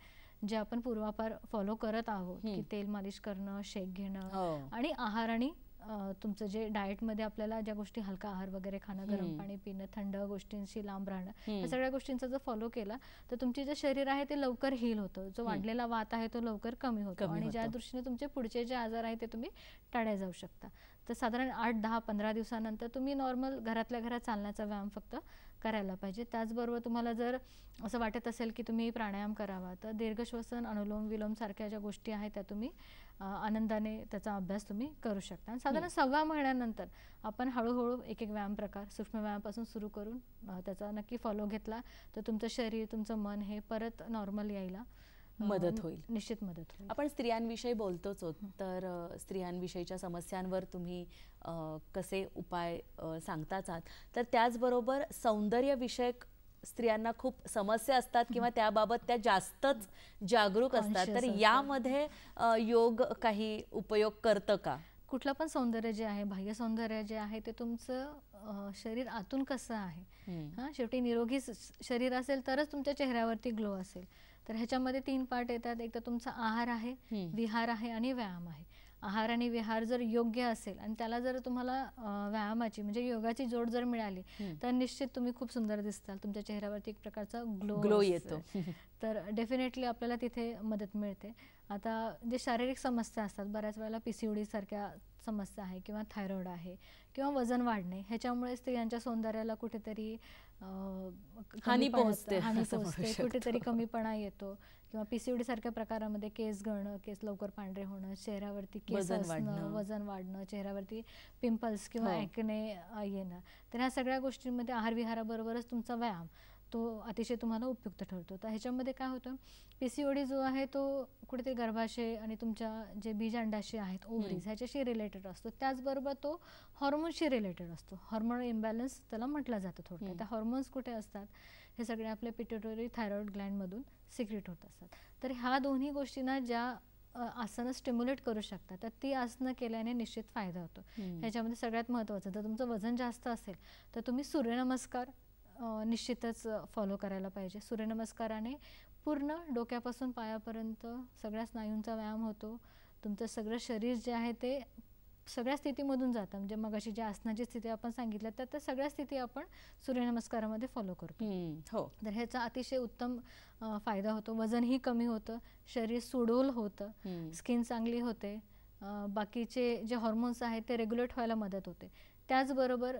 जे आपण पूर्वापार फॉलो करत आहोत, की तेल मालिश करणं, शेक घेणं आणि आहार आणि तुमचं जे डाएटमध्ये आपल्याला ज्या गोष्टी, हलका आहार वगैरे खाणं, गरम पाणी पिणं, थंड गोष्टींशी लांब राहणं, या सगळ्या गोष्टींचा जर फॉलो केला तर तुमचे जे शरीर आहे ते लवकर हील होतं, जो वाढलेला वात आहे तो लवकर कमी होतो आणि ज्या दृष्टीने तुमचे पुढचे जे आजार आहे ते तुम्ही टाळले जाऊ शकता. तर साधारण 8-10-15 दिवसानंतर तुम्ही नॉर्मल घरातल्या घरात चालण्याचा व्यायाम फक्त करायला पाहिजे. त्याचबरोबर तुम्हाला जर असं वाटत असेल की तुम्ही प्राणायाम करावा तर दीर्घश्वसन, अनुलोम विलोम सारख्या ज्या गोष्टी आहेत त्या तुम्ही आनंदाने त्याचा अभ्यास तुम्ही करू शकता. आणि साधारण 6व्या महिन्यानंतर आपण हळूहळू एक एक व्यायाम प्रकार सूक्ष्म व्यायामापासून सुरू करून त्याचा नक्की फॉलो घेतला तर तुमचं शरीर, तुमचं मन हे परत नॉर्मल यायला मदत होईल, निश्चित मदत होईल. आपण स्त्रियांविषयी बोलतोच आहोत, तर स्त्रियांविषयीच्या समस्यांवर तुम्ही कसे उपाय सांगताच आहात, तर त्याचबरोबर सौंदर्यविषयक स्त्रियांना खूप समस्या असतात किंवा त्याबाबत त्या जास्तच जागरूक असतात, तर यामध्ये योग काही उपयोग करतं का? कुठलं पण सौंदर्य जे आहे, बाह्य सौंदर्य जे आहे ते तुमचं शरीर आतून कसं आहे, शेवटी निरोगी शरीर असेल तरच तुमच्या चेहऱ्यावरती ग्लो असेल. तर ह्याच्यामध्ये 3 पार्ट येतात. एक तर तुमचा आहार आहे, विहार आहे आणि व्यायाम आहे. आहार आणि विहार जर योग्य असेल आणि त्याला जर तुम्हाला व्यायामाची म्हणजे योगाची जोड जर मिळाली तर निश्चित तुम्ही खूप सुंदर दिसताल, तुमच्या चेहऱ्यावरती एक प्रकारचा ग्लो येतो. तर डेफिनेटली आपल्याला तिथे मदत मिळते. आता जे शारीरिक समस्या असतात, बऱ्याच वेळेला PCOD सारख्या समस्या आहे किंवा थायरॉइड आहे किंवा वजन वाढणे, ह्याच्यामुळे स्त्रियांच्या सौंदर्याला कुठेतरी हानी पोहोचते, कुठेतरी कमीपणा येतो किंवा PCOD सारख्या प्रकारामध्ये केस गळणं, केस लवकर पांढरे होणं, चेहऱ्यावरती केस असणं, वजन वाढणं, चेहऱ्यावरती पिंपल्स किंवा ॲक्ने येणं. तर ह्या सगळ्या गोष्टींमध्ये आहार विहाराबरोबरच तुमचा व्यायाम तो अतिशय तुम्हाला उपयुक्त ठरतो. तर ह्याच्यामध्ये काय होतं, PCOD जो आहे तो कुठेतरी गर्भाशय आणि तुमच्या जे बीज अंडाशय आहेत, ओव्हरीज, ह्याच्याशी रिलेटेड असतो. त्याचबरोबर तो हॉर्मोन्सशी रिलेटेड असतो. हॉर्मोन इम्बॅलन्स त्याला म्हटलं जातं थोडक्यात. त्या हॉर्मोन्स कुठे असतात, हे सगळे आपल्या पिट्युटरी थायरॉइड ग्लँडमधून सिक्रेट होत असतात. तर ह्या दोन्ही गोष्टींना ज्या आसनं स्टिम्युलेट करू शकतात तर ती आसनं केल्याने निश्चित फायदा होतो. ह्याच्यामध्ये सगळ्यात महत्त्वाचं, जर तुमचं वजन जास्त असेल तर तुम्ही सूर्यनमस्कार निश्चितच फॉलो करायला पाहिजे. सूर्यनमस्काराने पूर्ण डोक्यापासून पायापर्यंत सगळ्या स्नायूंचा व्यायाम होतो. तुमचं सगळं शरीर जे आहे ते सगळ्या स्थितीमधून जातं. म्हणजे मग अशी जी आसनाची स्थिती आपण सांगितल्या तर त्या सगळ्या स्थिती आपण सूर्यनमस्कारामध्ये फॉलो करतो. हो. तर ह्याचा अतिशय उत्तम फायदा होतो. वजनही कमी होतं, शरीर सुडोल होतं, स्किन चांगली होते, बाकीचे जे हॉर्मोन्स आहेत ते रेग्युलेट व्हायला मदत होते. त्याचबरोबर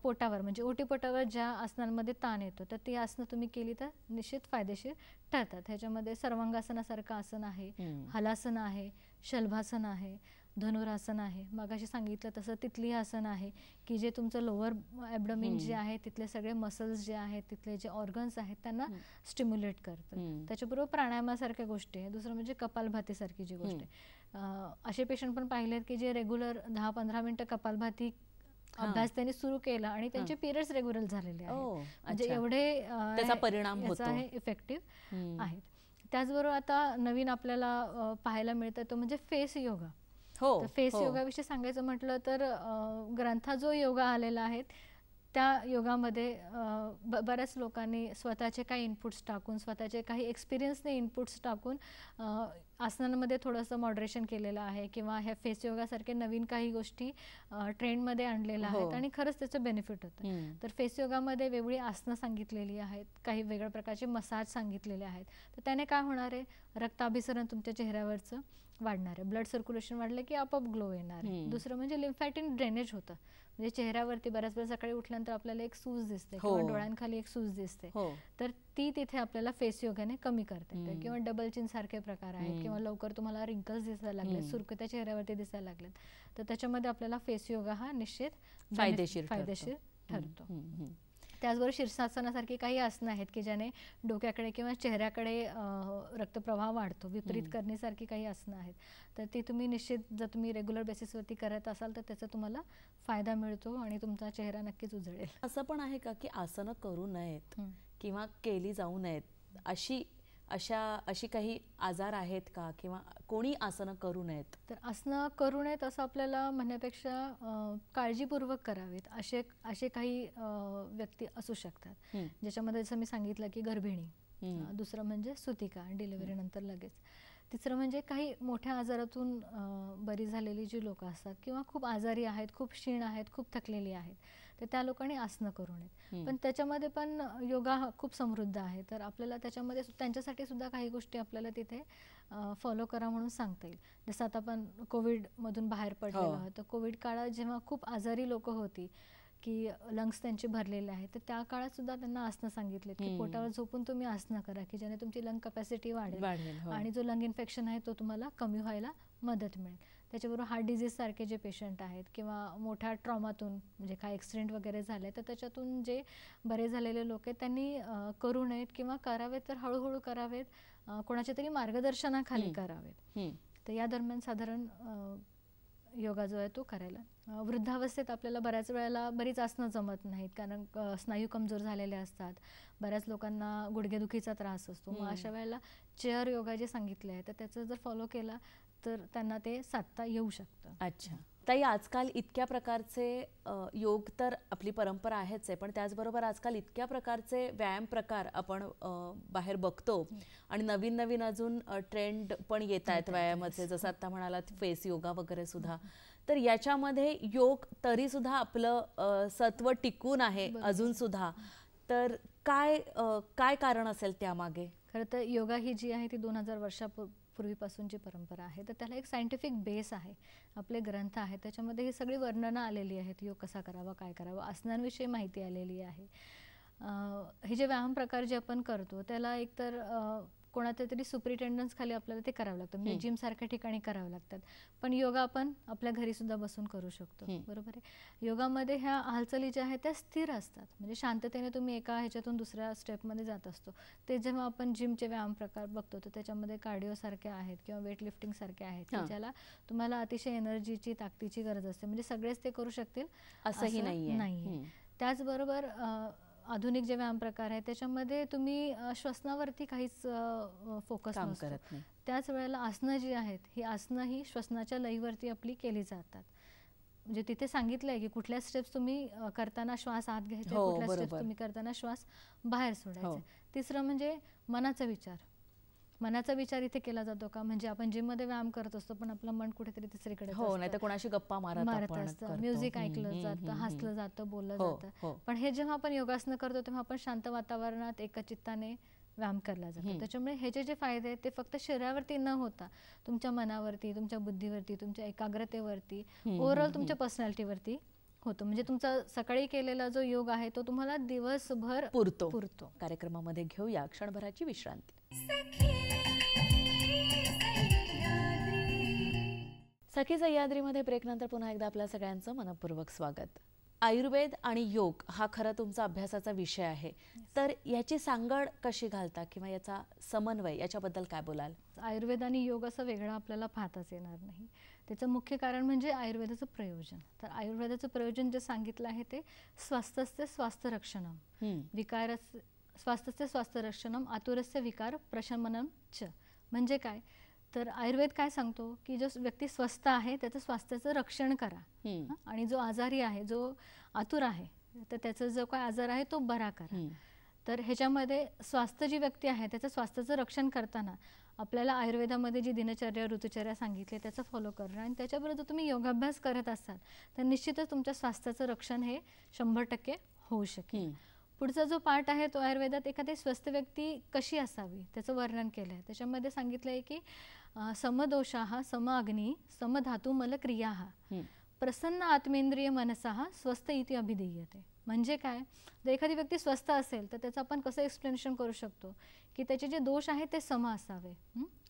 पोटावर म्हणजे ओटीपोटावर ज्या आसनांमध्ये ताण येतो तर ती आसनं तुम्ही केली तर निश्चित फायदेशीर ठरतात. ह्याच्यामध्ये सर्वांगासनासारखं आसन आहे, हलासन आहे, शलभासन आहे, धनुरासन आहे, मगाशी सांगितलं तसं तिथली आसन आहे की जे तुमचं लोअर ॲब्डोमिन जे आहे तिथले सगळे मसल्स जे आहेत, तिथले जे ऑर्गन्स आहेत त्यांना स्टिम्युलेट करतं. त्याच्याबरोबर प्राणायामासारख्या गोष्टी आहे. दुसरं म्हणजे कपालभातीसारखी जी गोष्ट आहे, असे पेशंट पण पाहिलेत की जे रेग्युलर 10-15 मिनिटं कपालभाती अभ्यास त्यांनी सुरू केला आणि त्यांचे पिरियड्स रेग्युलर झालेले आहेत. म्हणजे एवढे त्याचा परिणाम होतो, इफेक्टिव्ह आहेत. त्याचबरोबर आता नवीन आपल्याला पाहायला मिळतं तो म्हणजे फेस योगा. फेस योगाविषयी सांगायचं म्हटलं तर ग्रंथात जो योगा आलेला आहे त्या योगामध्ये बऱ्याच लोकांनी स्वतःचे काही इनपुट्स टाकून, स्वतःचे काही एक्सपिरियन्सने इनपुट्स टाकून आसनांमध्ये थोडंसं मॉडरेशन केलेलं आहे किंवा ह्या फेस योगासारखे नवीन काही गोष्टी ट्रेंडमध्ये आणलेल्या आहेत आणि खरंच त्याचं बेनिफिट होतं. तर फेस योगामध्ये वेगळी आसनं सांगितलेली आहेत, काही वेगळ्या प्रकारचे मसाज सांगितलेले आहेत. तर त्याने काय होणार आहे, रक्ताभिसरण तुमच्या चेहऱ्यावरचं वाढणार आहे, ब्लड सर्क्युलेशन वाढलं की आपोआप ग्लो येणार आहे. दुसरं म्हणजे लिम्फॅटिक ड्रेनेज होतं, म्हणजे चेहऱ्यावरती बऱ्याच वेळा सकाळी उठल्यानंतर आपल्याला एक सूज दिसते किंवा डोळ्यांखाली एक सूज दिसते, तर ती तिथे आपल्याला फेस योगाने कमी करता येते. किंवा डबल चिन सारखे प्रकार आहेत किंवा लवकर तुम्हाला रिंकल्स दिसायला लागले, सुरकुत्या चेहऱ्यावरती दिसायला लागलेत, तर त्याच्यामध्ये आपल्याला फेस योगा हा निश्चित फायदेशीर ठरतो. त्याचबरोबर शीर्षासनासारखी काही आसनं आहेत की ज्याने डोक्याकडे किंवा चेहऱ्याकडे रक्तप्रवाह वाढतो, विपरीत करण्यासारखी काही आसनं आहेत. तर ती तुम्ही निश्चित जर तुम्ही रेग्युलर बेसिसवरती करत असाल तर त्याचा तुम्हाला फायदा मिळतो आणि तुमचा चेहरा नक्कीच उजळेल. असं पण आहे का की आसनं करू नयेत किंवा केली जाऊ नयेत अशी काही आजार आहेत का, किंवा कोणी आसनं करू नयेत? तर आसनं करू नयेत असं आपल्याला म्हणण्यापेक्षा काळजीपूर्वक करावेत असे काही व्यक्ती असू शकतात, ज्याच्यामध्ये जसं मी सांगितलं की गर्भिणी, दुसरं म्हणजे सुतिका डिलिव्हरी नंतर लगेच, तिसरं म्हणजे काही मोठ्या आजारातून बरी झालेली जी लोक असतात किंवा खूप आजारी आहेत, खूप क्षीण आहेत, खूप थकलेली आहेत, तर त्या लोकांनी आसनं करू नयेत. पण त्याच्यामध्ये पण योगा खूप समृद्ध आहे, तर आपल्याला त्याच्यामध्ये त्यांच्यासाठी सुद्धा काही गोष्टी आपल्याला तिथे फॉलो करा म्हणून सांगता येईल. जसं आता आपण कोविडमधून बाहेर पडलेलो आहोत, तर कोविड काळात जेव्हा खूप आजारी लोक होती की लंग्स त्यांचे भरलेले आहेत, तर त्या काळात सुद्धा त्यांना आसनं सांगितले की पोटावर झोपून तुम्ही आसनं करा की ज्याने तुमची लंग कॅपॅसिटी वाढेल आणि जो लंग इन्फेक्शन आहे तो तुम्हाला कमी व्हायला मदत मिळेल. त्याच्याबरोबर हार्ट डिझीज सारखे जे पेशंट आहेत किंवा मोठ्या ट्रॉमातून म्हणजे काय ॲक्सिडेंट वगैरे झाले तर त्याच्यातून जे बरे झालेले लोक आहेत त्यांनी करू नयेत किंवा करावेत तर हळूहळू करावेत, कोणाच्या तरी मार्गदर्शनाखाली करावेत. तर या दरम्यान साधारण योगा जो आहे तो करायला. वृद्धावस्थेत आपल्याला बऱ्याच वेळेला बरीच आसनं जमत नाहीत कारण स्नायू कमजोर झालेले असतात, बऱ्याच लोकांना गुडघेदुखीचा त्रास असतो, मग अशा वेळेला चेअर योगा जे सांगितले आहे तर त्याचं जर फॉलो केला तर त्यांना ते साधता येऊ शकतं. अच्छा ताई, आजकाल इतक्या प्रकारचे योग तर आपली परंपरा आहेच आहे, पण त्याचबरोबर आजकाल इतक्या प्रकारचे व्यायाम प्रकार आपण बाहेर बघतो आणि नवीन नवीन अजून ट्रेंड पण येत आहेत व्यायामाचे, जसं आता म्हणालात फेस योगा वगैरे सुद्धा. तर याच्यामध्ये योग तरी सुद्धा आपलं सत्व टिकून आहे अजून सुद्धा, तर काय कारण असेल त्यामागे? खरं तर योगा ही जी आहे ती 2000 वर्षापूर्वीपासूनची परंपरा आहे, तर त्याला एक सायंटिफिक बेस आहे, आपले ग्रंथ आहेत, त्याच्यामध्ये ही सगळी वर्णनं आलेली आहेत, योग कसा करावा, काय करावं, आसनांविषयी माहिती आलेली आहे. हे जे व्यायाम प्रकार जे आपण करतो त्याला एकतर कोणाच्या तरी सुपरिटेंडन्स खाली आपल्याला ते करावं लागतं, म्हणजे जिम सारख्या ठिकाणी करावं लागतात. पण योगा आपण आपल्या घरी सुद्धा बसून करू शकतो, बरोबर आहे. योगामध्ये ह्या हालचाली ज्या आहेत त्या स्थिर असतात, म्हणजे शांततेने तुम्ही एका ह्याच्यातून दुसऱ्या स्टेपमध्ये जात असतो. ते जेव्हा आपण जिमचे व्यायाम प्रकार बघतो तर त्याच्यामध्ये कार्डिओ सारखे आहेत किंवा वेट लिफ्टिंग सारखे आहेत, ज्याला तुम्हाला अतिशय एनर्जीची, ताकदीची गरज असते, म्हणजे सगळेच ते करू शकतील असंही नाहीये. त्याचबरोबर आधुनिक जे व्यायाम प्रकार आहेत त्याच्यामध्ये तुम्ही श्वसनावरती काहीच फोकस नसतो. त्याच वेळेला आसनं जी आहेत ही आसनं ही श्वसनाच्या लयीवरती आपली केली जातात, म्हणजे तिथे सांगितलं आहे की कुठल्या स्टेप्स तुम्ही करताना श्वास आत घ्यायचे, कुठल्या स्टेप्स तुम्ही करताना श्वास बाहेर सोडायचे. तिसरं म्हणजे मनाचा विचार इथे केला जातो का, म्हणजे आपण जिम मध्ये व्यायाम करत असतो पण आपलं मन कुठेतरी तिसरीकडे नाहीतर कोणाशी गप्पा मारत असतं, म्युझिक ऐकलं जातं, हसलं जातं, बोललं जातं. पण हे जेव्हा आपण योगासनं करतो तेव्हा आपण शांत वातावरणात एकचित्ताने व्यायाम केला जातो. त्याच्यामुळे ह्याचे जे फायदे आहेत ते फक्त शरीरावरती न होता तुमच्या मनावरती, तुमच्या बुद्धीवरती, तुमच्या एकाग्रतेवरती, ओव्हरऑल तुमच्या पर्सनॅलिटीवरती होतो. म्हणजे तुमचा सकाळी केलेला जो योग आहे तो तुम्हाला दिवसभर पुरतो. कार्यक्रमामध्ये घेऊया क्षणभराची विश्रांती. सखी सह्याद्रीमध्ये ब्रेकनंतर पुन्हा एकदा आपल्या सगळ्यांचं मनपूर्वक स्वागत. आयुर्वेद आणि योग हा खरं तुमचा अभ्यासाचा विषय आहे, तर याची सांगड कशी घालता किंवा याचा समन्वय याच्याबद्दल काय बोलाल? आयुर्वेद आणि योग असं वेगळं आपल्याला पाहताच येणार नाही. त्याचं मुख्य कारण म्हणजे आयुर्वेदाचं प्रयोजन. तर आयुर्वेदाचं प्रयोजन जे सांगितलं आहे ते स्वास्थ्यस्य स्वास्थ्य रक्षणम, स्वास्थ्यस्य स्वास्थ्य रक्षणम, आतुरस्य विकार प्रशमनम च. म्हणजे काय, तर आयुर्वेद काय सांगतो की जो व्यक्ती स्वस्थ आहे त्याचं स्वास्थ्याचं रक्षण करा, आणि जो आजारी आहे, जो आतुर आहे, तर त्याचा जो काय आजार आहे तो बरा करा. तर ह्याच्यामध्ये स्वास्थ्य जी व्यक्ती आहे त्याचं स्वास्थ्याचं रक्षण करताना आपल्याला आयुर्वेदामध्ये जी दिनचर्या ऋतुचर्या सांगितली त्याचं फॉलो करणं आणि त्याच्याबरोबर जर तुम्ही योगाभ्यास करत असाल तर निश्चितच तुमच्या स्वास्थ्याचं रक्षण हे 100% होऊ शकेल. पुढचा जो पार्ट आहे तो आयुर्वेदात एखादी स्वस्थ व्यक्ती कशी असावी त्याचं वर्णन केलं आहे. त्याच्यामध्ये सांगितलं आहे की समदोषाः सम अग्नी समधातू मलक्रियाः प्रसन्न आत्मेंद्रिय मनसः स्वस्थ इति अभिधीयते. म्हणजे काय, जर एखादी व्यक्ती स्वस्थ असेल तर त्याचं आपण कसं एक्सप्लेनेशन करू शकतो की त्याचे जे दोष आहेत ते सम असावे.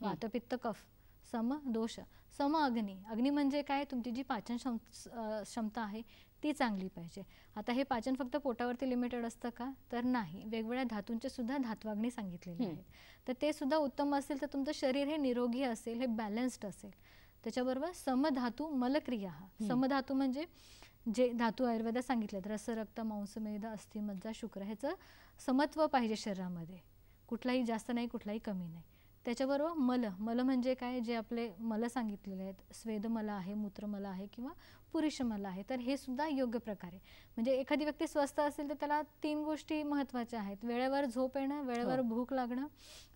वात पित्त कफ सम दोष सम अग्नी. अग्नी म्हणजे काय, तुमची जी पाचन क्षमता आहे ती चांगली पाहिजे. आता हे पाचन फक्त पोटावरती लिमिटेड असतं का, तर नाही. वेगवेगळ्या धातूंचे सुद्धा धात्वाग्नी सांगितलेले आहेत. तर ते सुद्धा उत्तम असेल तर तुमचं शरीर हे निरोगी असेल, हे बॅलन्स्ड असेल. त्याच्याबरोबर समधातू मलक्रिया. समधातू म्हणजे जे धातू आयुर्वेदात सांगितलेत रस रक्त मांस मेद अस्थि मज्जा शुक्र, ह्याचं समत्व पाहिजे शरीरामध्ये. कुठलाही जास्त नाही कुठलाही कमी नाही. त्याच्याबरोबर मल. मल म्हणजे काय, जे आपले मल सांगितलेले आहेत, स्वेदमल आहे, मूत्रमल आहे किंवा पुरुषमल आहे. तर हे सुद्धा योग्य प्रकारे, म्हणजे एखादी व्यक्ती स्वस्थ असेल तर त्याला 3 गोष्टी महत्त्वाच्या आहेत. वेळेवर झोप येणं, वेळेवर भूक लागणं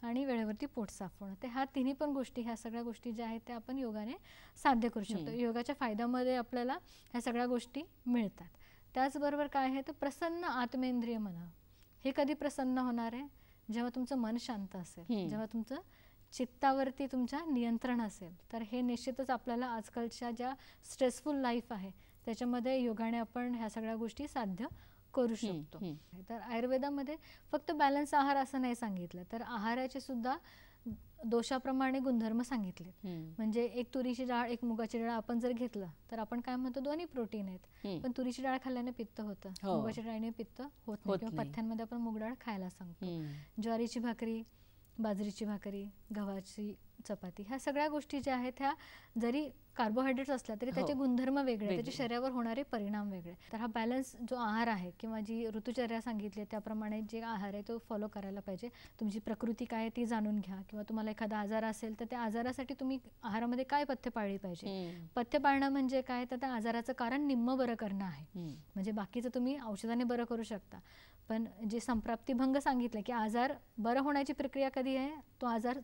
आणि वेळेवरती पोट साफ होणं. ते ह्या तिन्ही पण गोष्टी, ह्या सगळ्या गोष्टी ज्या आहेत त्या आपण योगाने साध्य करू शकतो. योगाच्या फायद्यामध्ये आपल्याला ह्या सगळ्या गोष्टी मिळतात. त्याचबरोबर काय आहे तर प्रसन्न आत्मेंद्रिय मन. हे कधी प्रसन्न होणार आहे, जेव्हा तुमचं मन शांत असेल, जेव्हा तुमचं चित्तावरती तुमच्या नियंत्रण असेल. तर हे निश्चितच आपल्याला आजकालच्या ज्या स्ट्रेसफुल लाईफ आहे त्याच्यामध्ये योगाने आपण ह्या सगळ्या गोष्टी साध्य करू शकतो. तर आयुर्वेदामध्ये फक्त बॅलन्स आहार असं नाही सांगितलं, तर आहाराचे सुद्धा दोषाप्रमाणे गुणधर्म सांगितलेत. म्हणजे एक तुरीची डाळ एक मुगाची डाळ आपण जर घेतलं तर आपण काय म्हणतो, दोन्ही प्रोटीन आहेत. पण तुरीची डाळ खाल्ल्याने पित्त होतं, मुगाच्या डाळीने पित्त होत नाही. किंवा पथ्यांमध्ये आपण मूग डाळ खायला सांगतो. ज्वारीची भाकरी, बाजरीची भाकरी, गव्हाची चपाती, ह्या सगळ्या गोष्टी ज्या आहेत ह्या जरी कार्बोहायड्रेट्स असल्या तरी त्याचे गुणधर्म वेगळे, त्याच्या शरीरावर होणारे परिणाम वेगळे. तर हा बॅलन्स जो आहार आहे किंवा जी ऋतुचर्या सांगितली त्याप्रमाणे जे आहार आहे तो फॉलो करायला पाहिजे. तुमची प्रकृती काय ती जाणून घ्या, किंवा तुम्हाला एखादा आजार असेल तर त्या आजारासाठी तुम्ही आहारामध्ये काय पथ्य पाळली पाहिजे. पथ्य पाळणं म्हणजे काय, तर त्या आजाराचं कारण निम्म बरं करणं आहे. म्हणजे बाकीचं तुम्ही औषधाने बरं करू शकता, पण जे संप्राप्तिभंग सांगितलं की आजार बरं होण्याची प्रक्रिया कधी आहे, तो आजार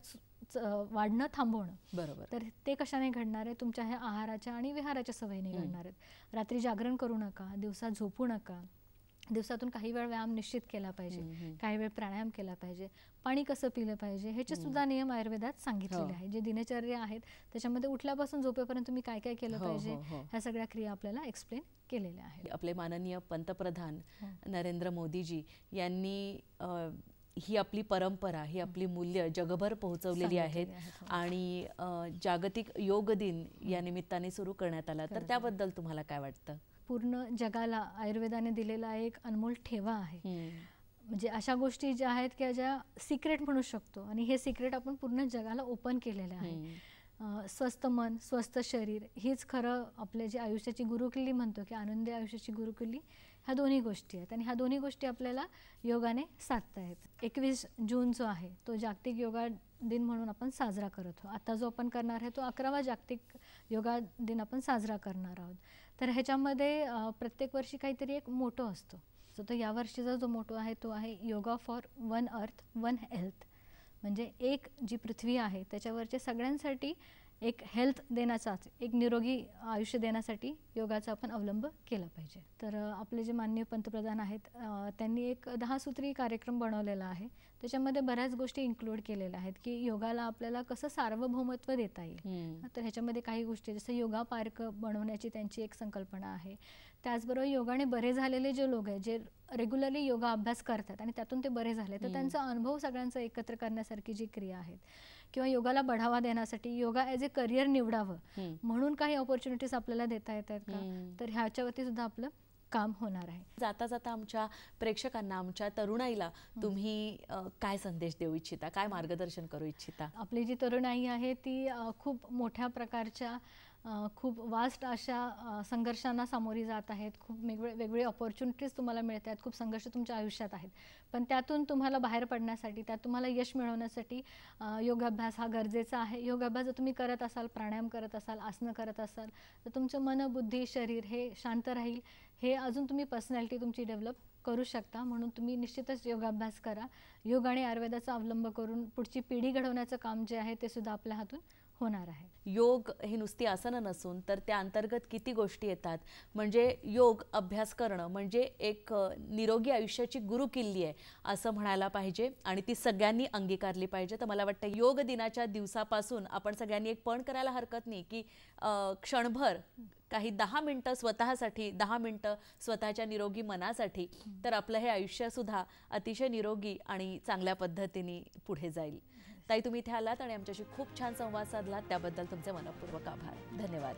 वाढणं थांबवणं. बरोबर. तर ते कशाने घडणार आहे, तुमच्या ह्या आहाराच्या आणि विहाराच्या सवयीने घडणार आहेत. रात्री जागरण करू नका, दिवसा झोपू नका, दिवसातून काही वेळ व्यायाम निश्चित केला पाहिजे, काही वेळ प्राणायाम केला पाहिजे, पाणी कसं पिलं पाहिजे ह्याचे सुद्धा नियम आयुर्वेदात सांगितलेले आहेत. जे दिनचर्या आहेत त्याच्यामध्ये उठल्यापासून झोपेपर्यंत तुम्ही काय काय केलं पाहिजे ह्या सगळ्या क्रिया आपल्याला एक्सप्लेन केलेल्या आहेत. आपले माननीय पंतप्रधान नरेंद्र मोदीजी यांनी ही आपली परंपरा, ही आपली मूल्य जगभर पोहोचवलेली आहेत आणि जागतिक योग दिन या निमित्ताने सुरू करण्यात आला. तर त्याबद्दल तुम्हाला काय वाटतं? पूर्ण जगाला आयुर्वेदाने दिलेला एक अनमोल ठेवा आहे. म्हणजे अशा गोष्टी ज्या आहेत की ज्या सिक्रेट म्हणू शकतो आणि हे सिक्रेट आपण पूर्ण जगाला ओपन केलेलं आहे. स्वस्थ मन स्वस्थ शरीर हीच खरं आपले जे आयुष्याची गुरुकिल्ली म्हणतो की आनंदी आयुष्याची गुरुकिल्ली, ह्या दोन्ही गोष्टी आहेत आणि ह्या दोन्ही गोष्टी आपल्याला योगाने साधता आहेत. 21 जून जो आहे तो जागतिक योगा दिन म्हणून आपण साजरा करत आहोत. आता जो आपण करणार आहे तो 11वा जागतिक योगा दिन आपण साजरा करणार आहोत. तर ह्याच्यामध्ये प्रत्येक वर्षी काहीतरी एक मोटो असतो. तर यावर्षीचा जो मोटो आहे तो आहे yoga for one earth one health. म्हणजे एक जी पृथ्वी आहे त्याच्यावरच्या सगळ्यांसाठी एक हेल्थ देण्याचाच, एक निरोगी आयुष्य देण्यासाठी योगाचा आपण अवलंब केला पाहिजे. तर आपले जे माननीय पंतप्रधान आहेत त्यांनी एक 10 सूत्री कार्यक्रम बनवलेला आहे. त्याच्यामध्ये बऱ्याच गोष्टी इन्क्लूड केलेल्या आहेत की योगाला आपल्याला कसं सार्वभौमत्व देता येईल. तर ह्याच्यामध्ये काही गोष्टी जसं योगा पार्क बनवण्याची त्यांची एक संकल्पना आहे. त्याचबरोबर योगाने बरे झालेले जे लोक आहेत, जे रेग्युलरली योगा अभ्यास करतात आणि त्यातून ते बरे झाले, तर त्यांचा अनुभव सगळ्यांचा एकत्र करण्यासारखी जी क्रिया आहेत किंवा योगाला बढावा देण्यासाठी योगा ॲज ए करिअर निवडावं म्हणून काही ऑपॉर्च्युनिटीज आपल्याला देता येतात का, तर ह्याच्यावरती सुद्धा आपलं काम होणार आहे. जाता जाता आमच्या प्रेक्षकांना, आमच्या तरुणाईला तुम्ही काय संदेश देऊ इच्छिता, काय मार्गदर्शन करू इच्छिता? आपली जी तरुणाई आहे ती खूप मोठ्या प्रकारच्या खूप वास्ट अशा संघर्षांना सामोरी जात आहेत. खूप वेगवेगळे अपॉर्च्युनिटीज तुम्हाला मिळत आहेत. खूप संघर्ष तुमच्या आयुष्यात आहेत. पण त्यातून तुम्हाला बाहेर पडण्यासाठी, त्यात तुम्हाला यश मिळवण्यासाठी योगाभ्यास हा गरजेचा आहे. योगाभ्यास जर तुम्ही करत असाल, प्राणायाम करत असाल, आसनं करत असाल, तर तुमचं मन, बुद्धी, शरीर हे शांत राहील. हे अजून तुम्ही पर्सनॅलिटी तुमची डेव्हलप करू शकता. म्हणून तुम्ही निश्चितच योगाभ्यास करा. योग आणि आयुर्वेदाचा अवलंब करून पुढची पिढी घडवण्याचं काम जे आहे ते सुद्धा आपल्या हातून होणार आहे. योग ही नुसती आसनं नसून तर त्या अंतर्गत किती गोष्टी येतात. म्हणजे योग अभ्यास करणं म्हणजे एक निरोगी आयुष्याची गुरुकिल्ली आहे असं म्हणायला पाहिजे आणि ती सगळ्यांनी अंगीकारली पाहिजे. तर मला वाटतं योग दिनाच्या दिवसापासून आपण सगळ्यांनी एक पण करायला हरकत नाही की क्षणभर काही 10 मिनिटं स्वतःसाठी, 10 मिनिटं स्वतःच्या निरोगी मनासाठी, तर आपलं हे आयुष्यसुद्धा अतिशय निरोगी आणि चांगल्या पद्धतीने पुढे जाईल. ताई, तुम्ही इथे आलात आणि आमच्याशी खूप छान संवाद साधलात, त्याबद्दल तुमचे मनपूर्वक आभार. धन्यवाद.